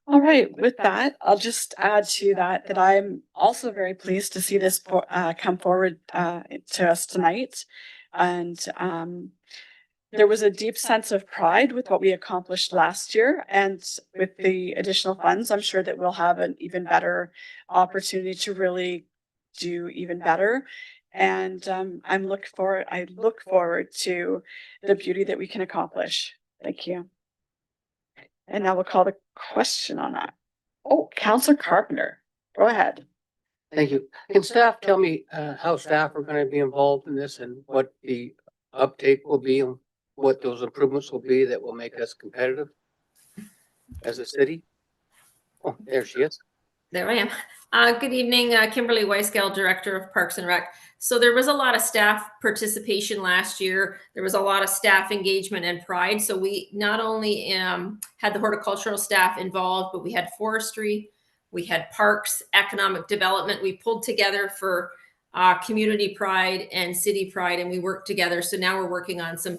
All right, with that, I'll just add to that I'm also very pleased to see this come forward to us tonight. And there was a deep sense of pride with what we accomplished last year, and with the additional funds, I'm sure that we'll have an even better opportunity to really do even better. And I look forward to the beauty that we can accomplish. Thank you. And now we'll call the question on that. Oh, Councillor Carpenter, go ahead. Thank you. Can staff tell me how staff are going to be involved in this and what the uptake will be and what those improvements will be that will make us competitive as a city? Oh, there she is. There I am. Good evening, Kimberly Weisgeld, Director of Parks and Rec. So there was a lot of staff participation last year. There was a lot of staff engagement and pride. So we not only had the horticultural staff involved, but we had forestry, we had parks, economic development. We pulled together for community pride and city pride, and we worked together. So now we're working on some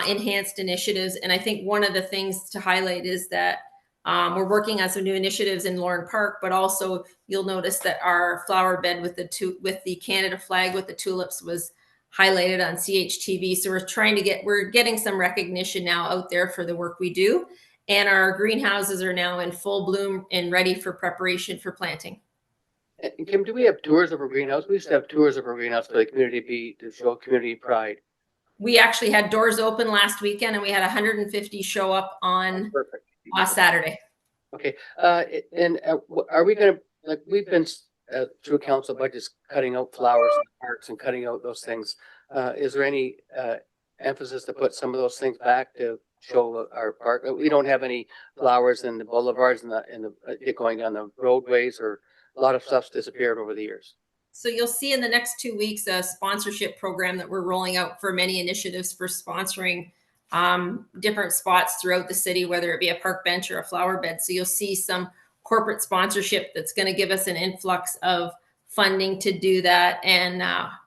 enhanced initiatives. And I think one of the things to highlight is that we're working on some new initiatives in Lorne Park, but also you'll notice that our flower bed with the Canada flag with the tulips was highlighted on CHTV. So we're getting some recognition now out there for the work we do. And our greenhouses are now in full bloom and ready for preparation for planting. And Kim, do we have tours of our greenhouse? We used to have tours of our greenhouse for the community to show community pride. We actually had doors open last weekend and we had 150 show up on Saturday. Okay, and are we gonna, like, we've been through council budgets cutting out flowers in the parks and cutting out those things. Is there any emphasis to put some of those things back to show our park? We don't have any flowers in the boulevards and the going down the roadways, or a lot of stuff's disappeared over the years. So you'll see in the next 2 weeks a sponsorship program that we're rolling out for many initiatives for sponsoring different spots throughout the city, whether it be a park bench or a flower bed. So you'll see some corporate sponsorship that's going to give us an influx of funding to do that. And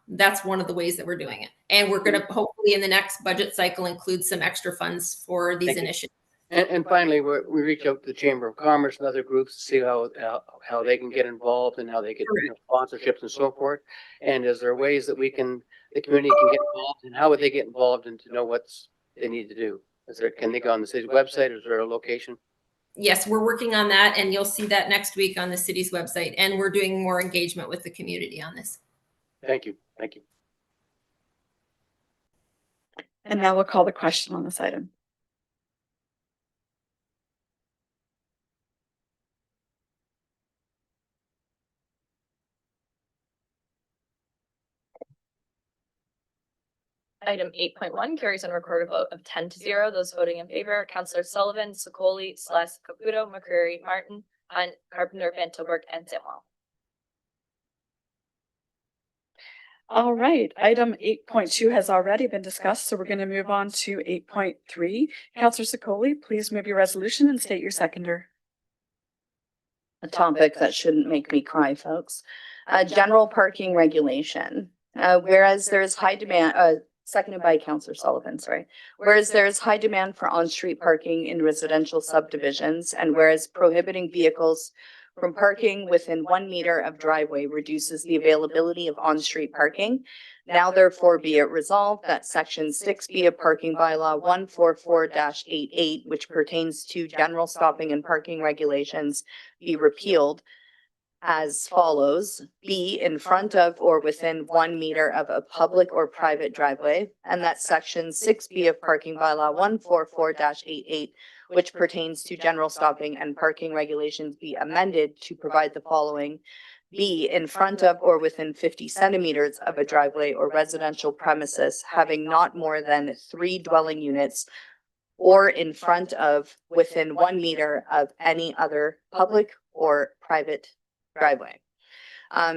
that's one of the ways that we're doing it. And we're going to hopefully in the next budget cycle include some extra funds for these initiatives. And finally, we reach out to the Chamber of Commerce and other groups to see how they can get involved and how they get sponsorships and so forth. And is there ways that the community can get involved, and how would they get involved and to know what's they need to do? Can they go on the city's website? Is there a location? Yes, we're working on that, and you'll see that next week on the city's website. And we're doing more engagement with the community on this. Thank you. Thank you. And now we'll call the question on this item. Item 8.1 carries on a recorded vote of 10-0. Those voting in favor, Councillor Sullivan, Sokoli, Celeste, Caputo, McCreary, Martin, and Carpenter, Van Tilburg, and Samuel. All right, item 8.2 has already been discussed, so we're going to move on to 8.3. Councillor Sokoli, please move your resolution and state your seconder. A topic that shouldn't make me cry, folks. General parking regulation. Whereas there is high demand, seconded by Councillor Sullivan, sorry. Whereas there is high demand for on-street parking in residential subdivisions, and whereas prohibiting vehicles from parking within 1 meter of driveway reduces the availability of on-street parking, now therefore be it resolved that section 6B of parking bylaw 144-88, which pertains to general stopping and parking regulations, be repealed as follows: be in front of or within 1 meter of a public or private driveway, and that section 6B of parking bylaw 144-88, which pertains to general stopping and parking regulations, be amended to provide the following: be in front of or within 50 centimeters of a driveway or residential premises having not more than 3 dwelling units, or in front of within 1 meter of any other public or private driveway.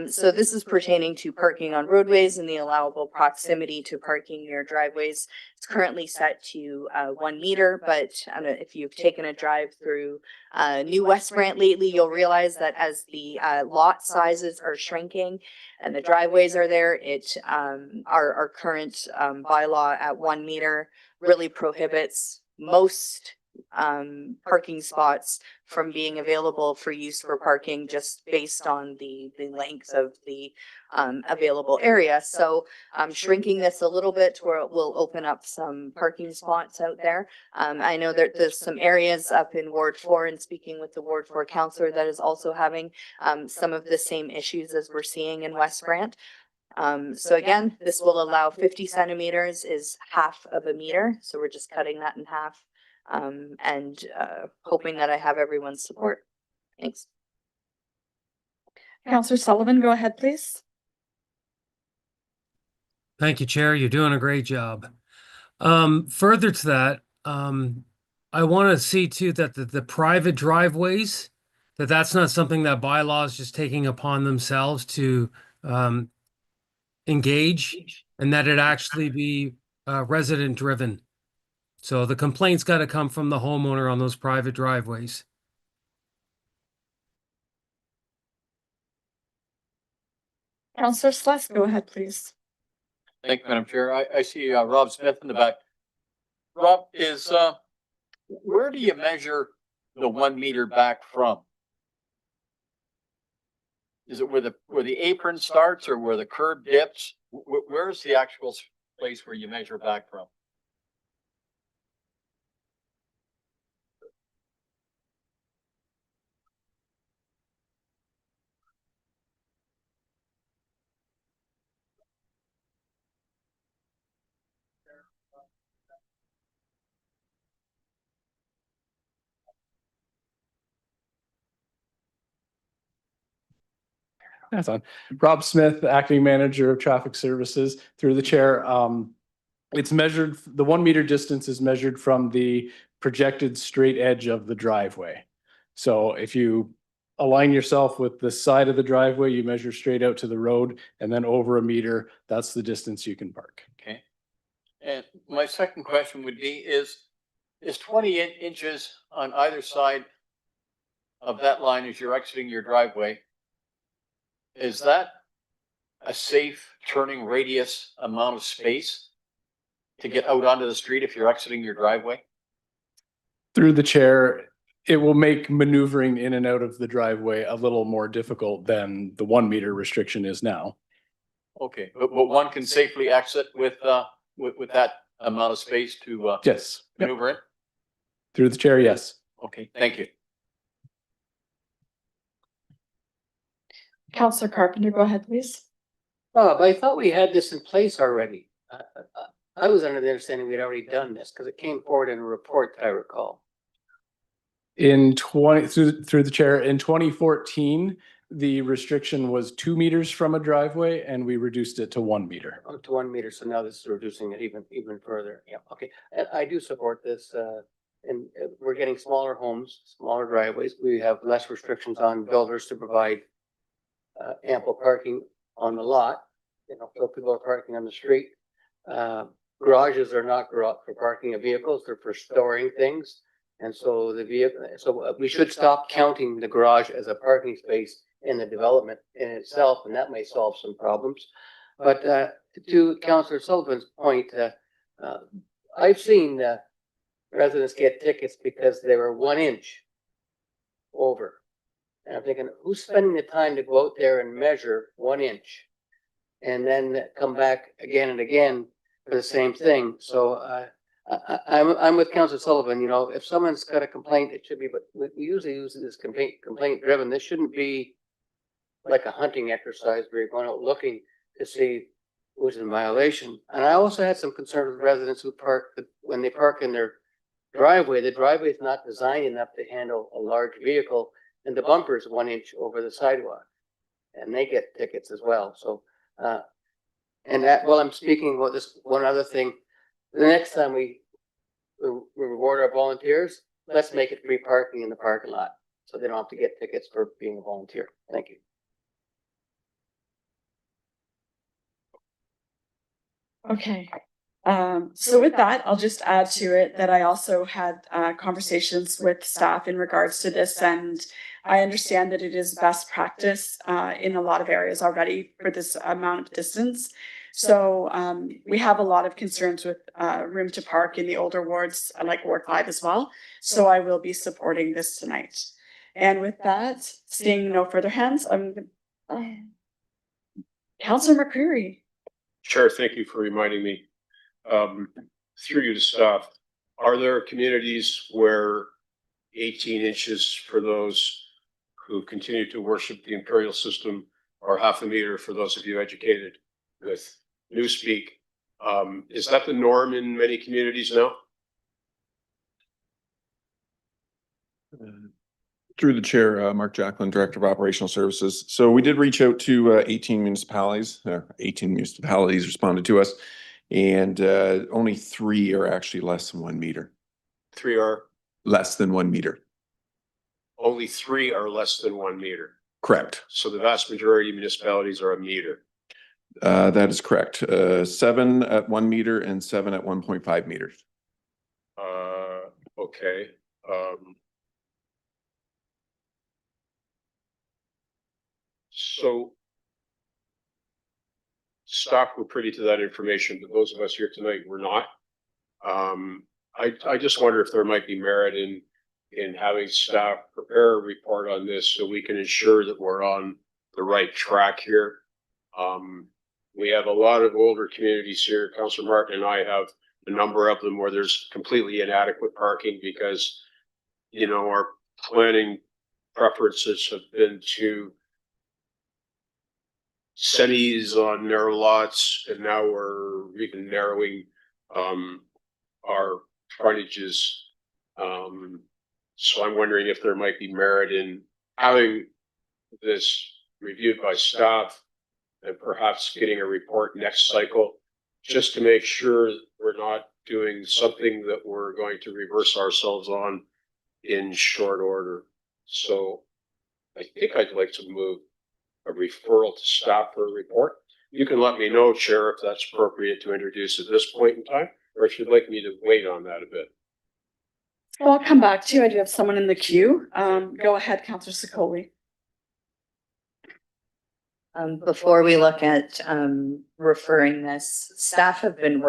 So this is pertaining to parking on roadways and the allowable proximity to parking near driveways. It's currently set to 1 meter, but if you've taken a drive through New West Brant lately, you'll realize that as the lot sizes are shrinking and the driveways are there, our current bylaw at 1 meter really prohibits most parking spots from being available for use for parking just based on the length of the available area. So shrinking this a little bit to where it will open up some parking spots out there. I know that there's some areas up in Ward 4, and speaking with the Ward 4 councillor, that is also having some of the same issues as we're seeing in West Brant. So again, this will allow 50 centimeters is half of a meter. So we're just cutting that in half. And hoping that I have everyone's support. Thanks. Councillor Sullivan, go ahead, please. Thank you, Chair. You're doing a great job. Further to that, I want to see too that the private driveways that's not something that bylaws just taking upon themselves to engage, and that it actually be resident driven. So the complaint's got to come from the homeowner on those private driveways. Counselor Sluss, go ahead, please. Thank you, Madam Chair. I see Rob Smith in the back. Rob, where do you measure the 1 meter back from? Is it where the apron starts or where the curb dips? Where's the actual place where you measure back from? That's on. Rob Smith, Acting Manager of Traffic Services, through the chair. It's measured, the 1 meter distance is measured from the projected straight edge of the driveway. So if you align yourself with the side of the driveway, you measure straight out to the road, and then over 1 meter, that's the distance you can park. Okay. And my second question would be, is 20 inches on either side of that line as you're exiting your driveway, is that a safe turning radius amount of space to get out onto the street if you're exiting your driveway? Through the chair, it will make maneuvering in and out of the driveway a little more difficult than the 1 meter restriction is now. Okay, but one can safely exit with that amount of space to Yes. Yep. maneuver in? Through the chair, yes. Okay, thank you. Counselor Carpenter, go ahead, please. Oh, but I thought we had this in place already. I was under the understanding we'd already done this because it came forward in a report that I recall. In through the chair, in 2014, the restriction was 2 meters from a driveway, and we reduced it to 1 meter. Oh, to 1 meter, so now this is reducing it even further. Yeah, okay. And I do support this, and we're getting smaller homes, smaller driveways. We have less restrictions on builders to provide ample parking on the lot. You know, so people are parking on the street. Garages are not for parking of vehicles, they're for storing things. And so we should stop counting the garage as a parking space in the development in itself, and that may solve some problems. But to Councillor Sullivan's point, I've seen residents get tickets because they were 1 inch over. And I'm thinking, who's spending the time to go out there and measure 1 inch and then come back again and again for the same thing? So I'm with Councillor Sullivan. You know, if someone's got a complaint, it should be, but we usually use this complaint driven. This shouldn't be like a hunting exercise where you're going out looking to see who's in violation. And I also had some concerns with residents who when they park in their driveway, the driveway is not designed enough to handle a large vehicle, and the bumper is 1 inch over the sidewalk, and they get tickets as well. So, and that, while I'm speaking about this, one other thing, the next time we reward our volunteers, let's make it free parking in the parking lot, so they don't have to get tickets for being a volunteer. Thank you. Okay. So with that, I'll just add to it that I also had conversations with staff in regards to this, and I understand that it is best practice in a lot of areas already for this amount of distance. So we have a lot of concerns with room to park in the older wards, like Ward 5 as well. So I will be supporting this tonight. And with that, seeing no further hands, Councillor McCreary. Chair, thank you for reminding me. Through you to staff, are there communities where 18 inches for those who continue to worship the imperial system, or half a meter for those of you educated with Newspeak? Is that the norm in many communities now? Through the chair, Mark Jacklin, Director of Operational Services. So we did reach out to 18 municipalities. 18 municipalities responded to us, and only 3 are actually less than 1 meter. 3 are less than 1 meter. only 3 are less than 1 meter. Correct. So the vast majority of municipalities are a meter. That is correct. 7 at 1 meter and 7 at 1.5 meters. Okay. So staff were privy to that information, but those of us here tonight were not. I just wonder if there might be merit in having staff prepare a report on this so we can ensure that we're on the right track here. We have a lot of older communities here. Councillor Martin and I have a number of them where there's completely inadequate parking because, you know, our planning preferences have been to cities on narrow lots, and now we're even narrowing our frontages. So I'm wondering if there might be merit in having this reviewed by staff and perhaps getting a report next cycle, just to make sure we're not doing something that we're going to reverse ourselves on in short order. So I think I'd like to move a referral to staff for a report. You can let me know, Chair, if that's appropriate to introduce at this point in time, or if you'd like me to wait on that a bit. Well, I'll come back to you. I do have someone in the queue. Go ahead, Councillor Sikoli. Before we look at referring this, staff have done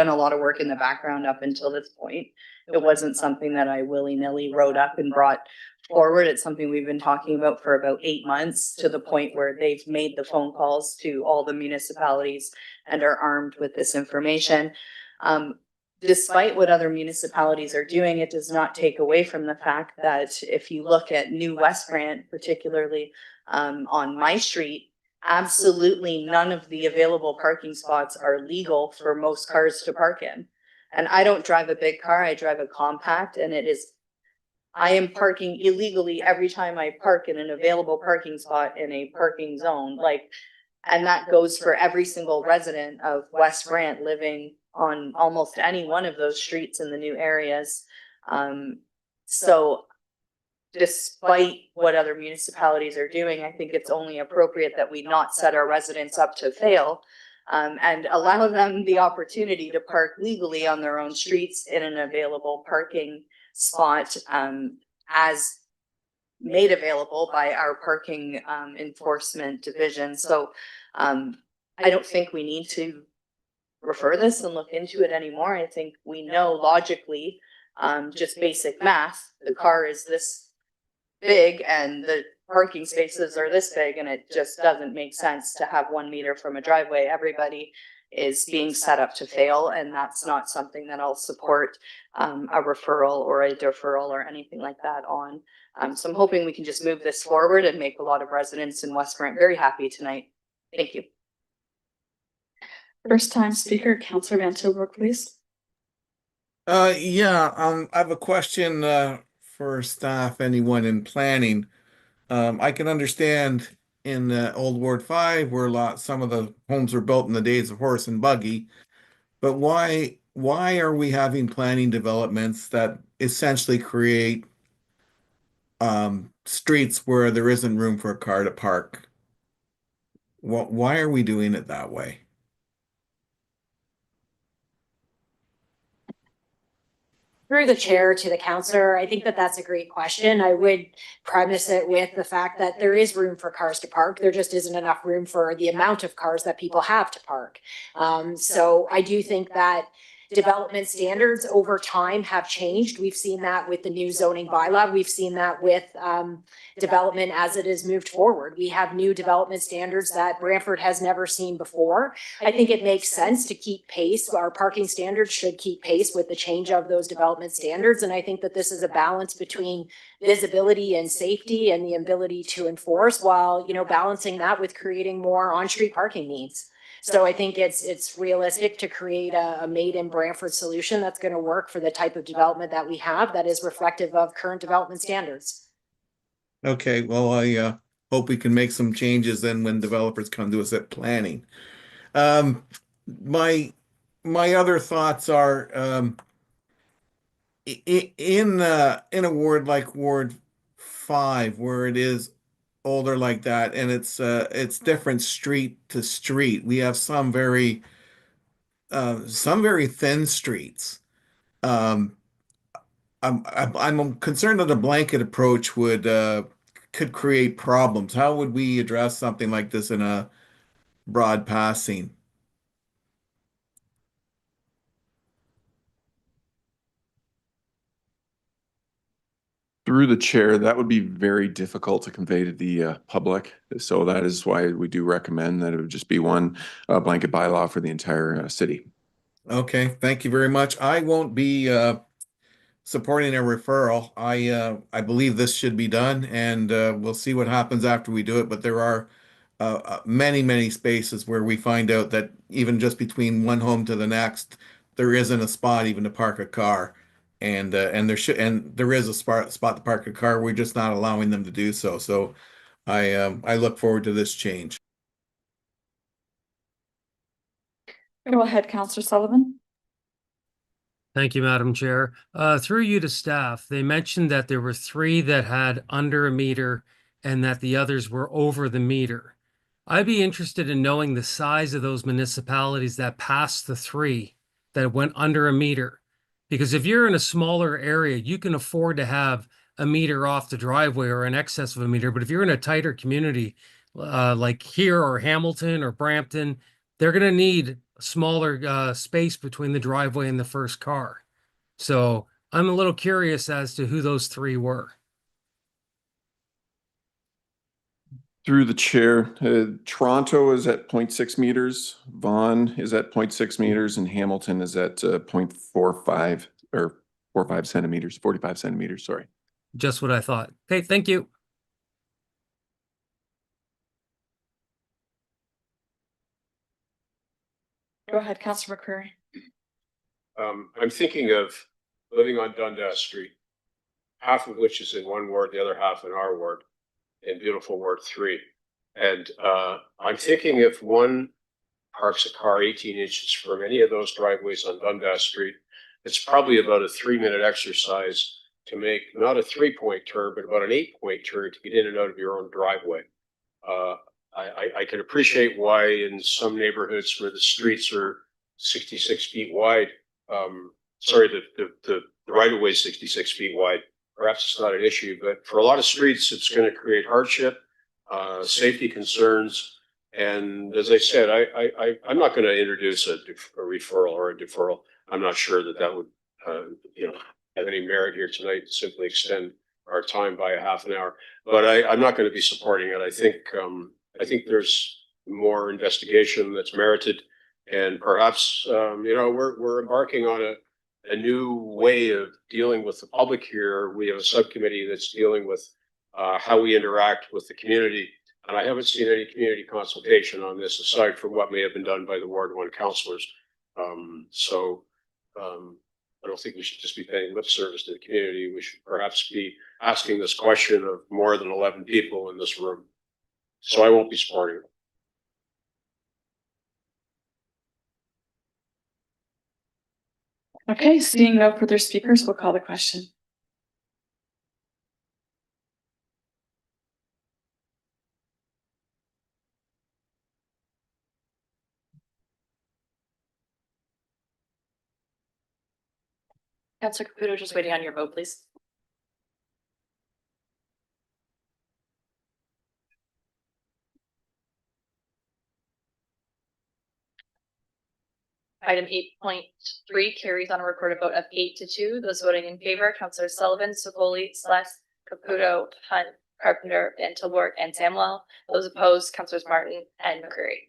a lot of work in the background up until this point. It wasn't something that I willy-nilly wrote up and brought forward. It's something we've been talking about for about 8 months, to the point where they've made the phone calls to all the municipalities and are armed with this information. Despite what other municipalities are doing, it does not take away from the fact that if you look at New West Grant, particularly on my street, absolutely none of the available parking spots are legal for most cars to park in. And I don't drive a big car, I drive a compact, and I am parking illegally every time I park in an available parking spot in a parking zone, and that goes for every single resident of West Grant living on almost any one of those streets in the new areas. So despite what other municipalities are doing, I think it's only appropriate that we not set our residents up to fail, and allow them the opportunity to park legally on their own streets in an available parking spot, as made available by our parking enforcement division. So I don't think we need to refer this and look into it anymore. I think we know logically, just basic math, the car is this big and the parking spaces are this big, and it just doesn't make sense to have 1 meter from a driveway. Everybody is being set up to fail, and that's not something that I'll support a referral or a deferral or anything like that on. So I'm hoping we can just move this forward and make a lot of residents in West Grant very happy tonight. Thank you. First time speaker, Councillor Van Tilbrook, please. I have a question for staff, anyone in planning. I can understand in Old Ward 5 where some of the homes were built in the days of horse and buggy, but why are we having planning developments that essentially create streets where there isn't room for a car to park? Why are we doing it that way? Through the chair to the councillor, I think that that's a great question. I would premise it with the fact that there is room for cars to park. There just isn't enough room for the amount of cars that people have to park. So I do think that development standards over time have changed. We've seen that with the new zoning bylaw. We've seen that with development as it has moved forward. We have new development standards that Brantford has never seen before. I think it makes sense to keep pace. Our parking standards should keep pace with the change of those development standards. And I think that this is a balance between visibility and safety and the ability to enforce, while, balancing that with creating more on-street parking needs. So I think it's realistic to create a made in Brantford solution that's going to work for the type of development that we have, that is reflective of current development standards. Okay, well, I hope we can make some changes then when developers come to us at planning. My other thoughts are, in a ward like Ward 5, where it is older like that, and it's different street to street. We have some very thin streets. Um, I'm concerned that a blanket approach would could create problems. How would we address something like this in a broad passing? Through the chair, that would be very difficult to convey to the public. So that is why we do recommend that it would just be one blanket bylaw for the entire city. Okay, thank you very much. I won't be supporting a referral. I believe this should be done, and we'll see what happens after we do it. But there are many spaces where we find out that even just between one home to the next, there isn't a spot even to park a car, and there is a spot to park a car. We're just not allowing them to do so. So I look forward to this change. Go ahead, Counselor Sullivan. Thank you, Madam Chair. Through you to staff, they mentioned that there were 3 that had under a meter and that the others were over the meter. I'd be interested in knowing the size of those municipalities that passed the 3 that went under a meter. Because if you're in a smaller area, you can afford to have a meter off the driveway or in excess of a meter. But if you're in a tighter community, like here or Hamilton or Brampton, they're going to need smaller space between the driveway and the first car. So I'm a little curious as to who those 3 were. Through the chair, Toronto is at 0.6 meters, Vaughan is at 0.6 meters, and Hamilton is at 0.45 or 45 centimeters, 45 centimeters, sorry. Just what I thought. Okay, thank you. Go ahead, Counselor McCreary. I'm thinking of living on Dundas Street, half of which is in one ward, the other half in our ward, in beautiful Ward 3. And I'm thinking if one parks a car 18 inches from any of those driveways on Dundas Street, it's probably about a 3-minute exercise to make not a 3-point turn, but about an 8-point turn to get in and out of your own driveway. I can appreciate why in some neighborhoods where the streets are 66 feet wide, the right of way is 66 feet wide. Perhaps it's not an issue, but for a lot of streets, it's going to create hardship, safety concerns. And as I said, I'm not going to introduce a referral or a deferral. I'm not sure that would, have any merit here tonight to simply extend our time by a half an hour. But I'm not going to be supporting it. I think there's more investigation that's merited, and perhaps we're embarking on a new way of dealing with the public here. We have a subcommittee that's dealing with how we interact with the community, and I haven't seen any community consultation on this aside from what may have been done by the Ward 1 councillors. I don't think we should just be paying lip service to the community. We should perhaps be asking this question of more than 11 people in this room. So I won't be supporting it. Okay, seeing no further speakers, we'll call the question. Councilor Caputo, just waiting on your vote, please. Item 8.3 carries on a recorded vote of 8-2. Those voting in favor, Councilor Sullivan, Sokoli, Sless, Caputo, Hunt, Carpenter, Van Tilburg, and Samwell. Those opposed, Councilors Martin and McCreary.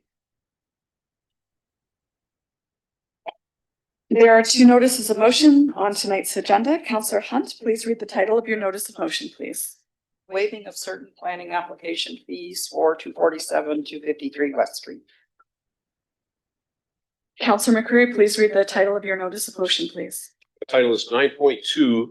There are 2 notices of motion on tonight's agenda. Councillor Hunt, please read the title of your notice of motion, please. Waiving of certain planning application fees for 247, 253 West Street. Councillor McCreary, please read the title of your notice of motion, please. The title is 9.2,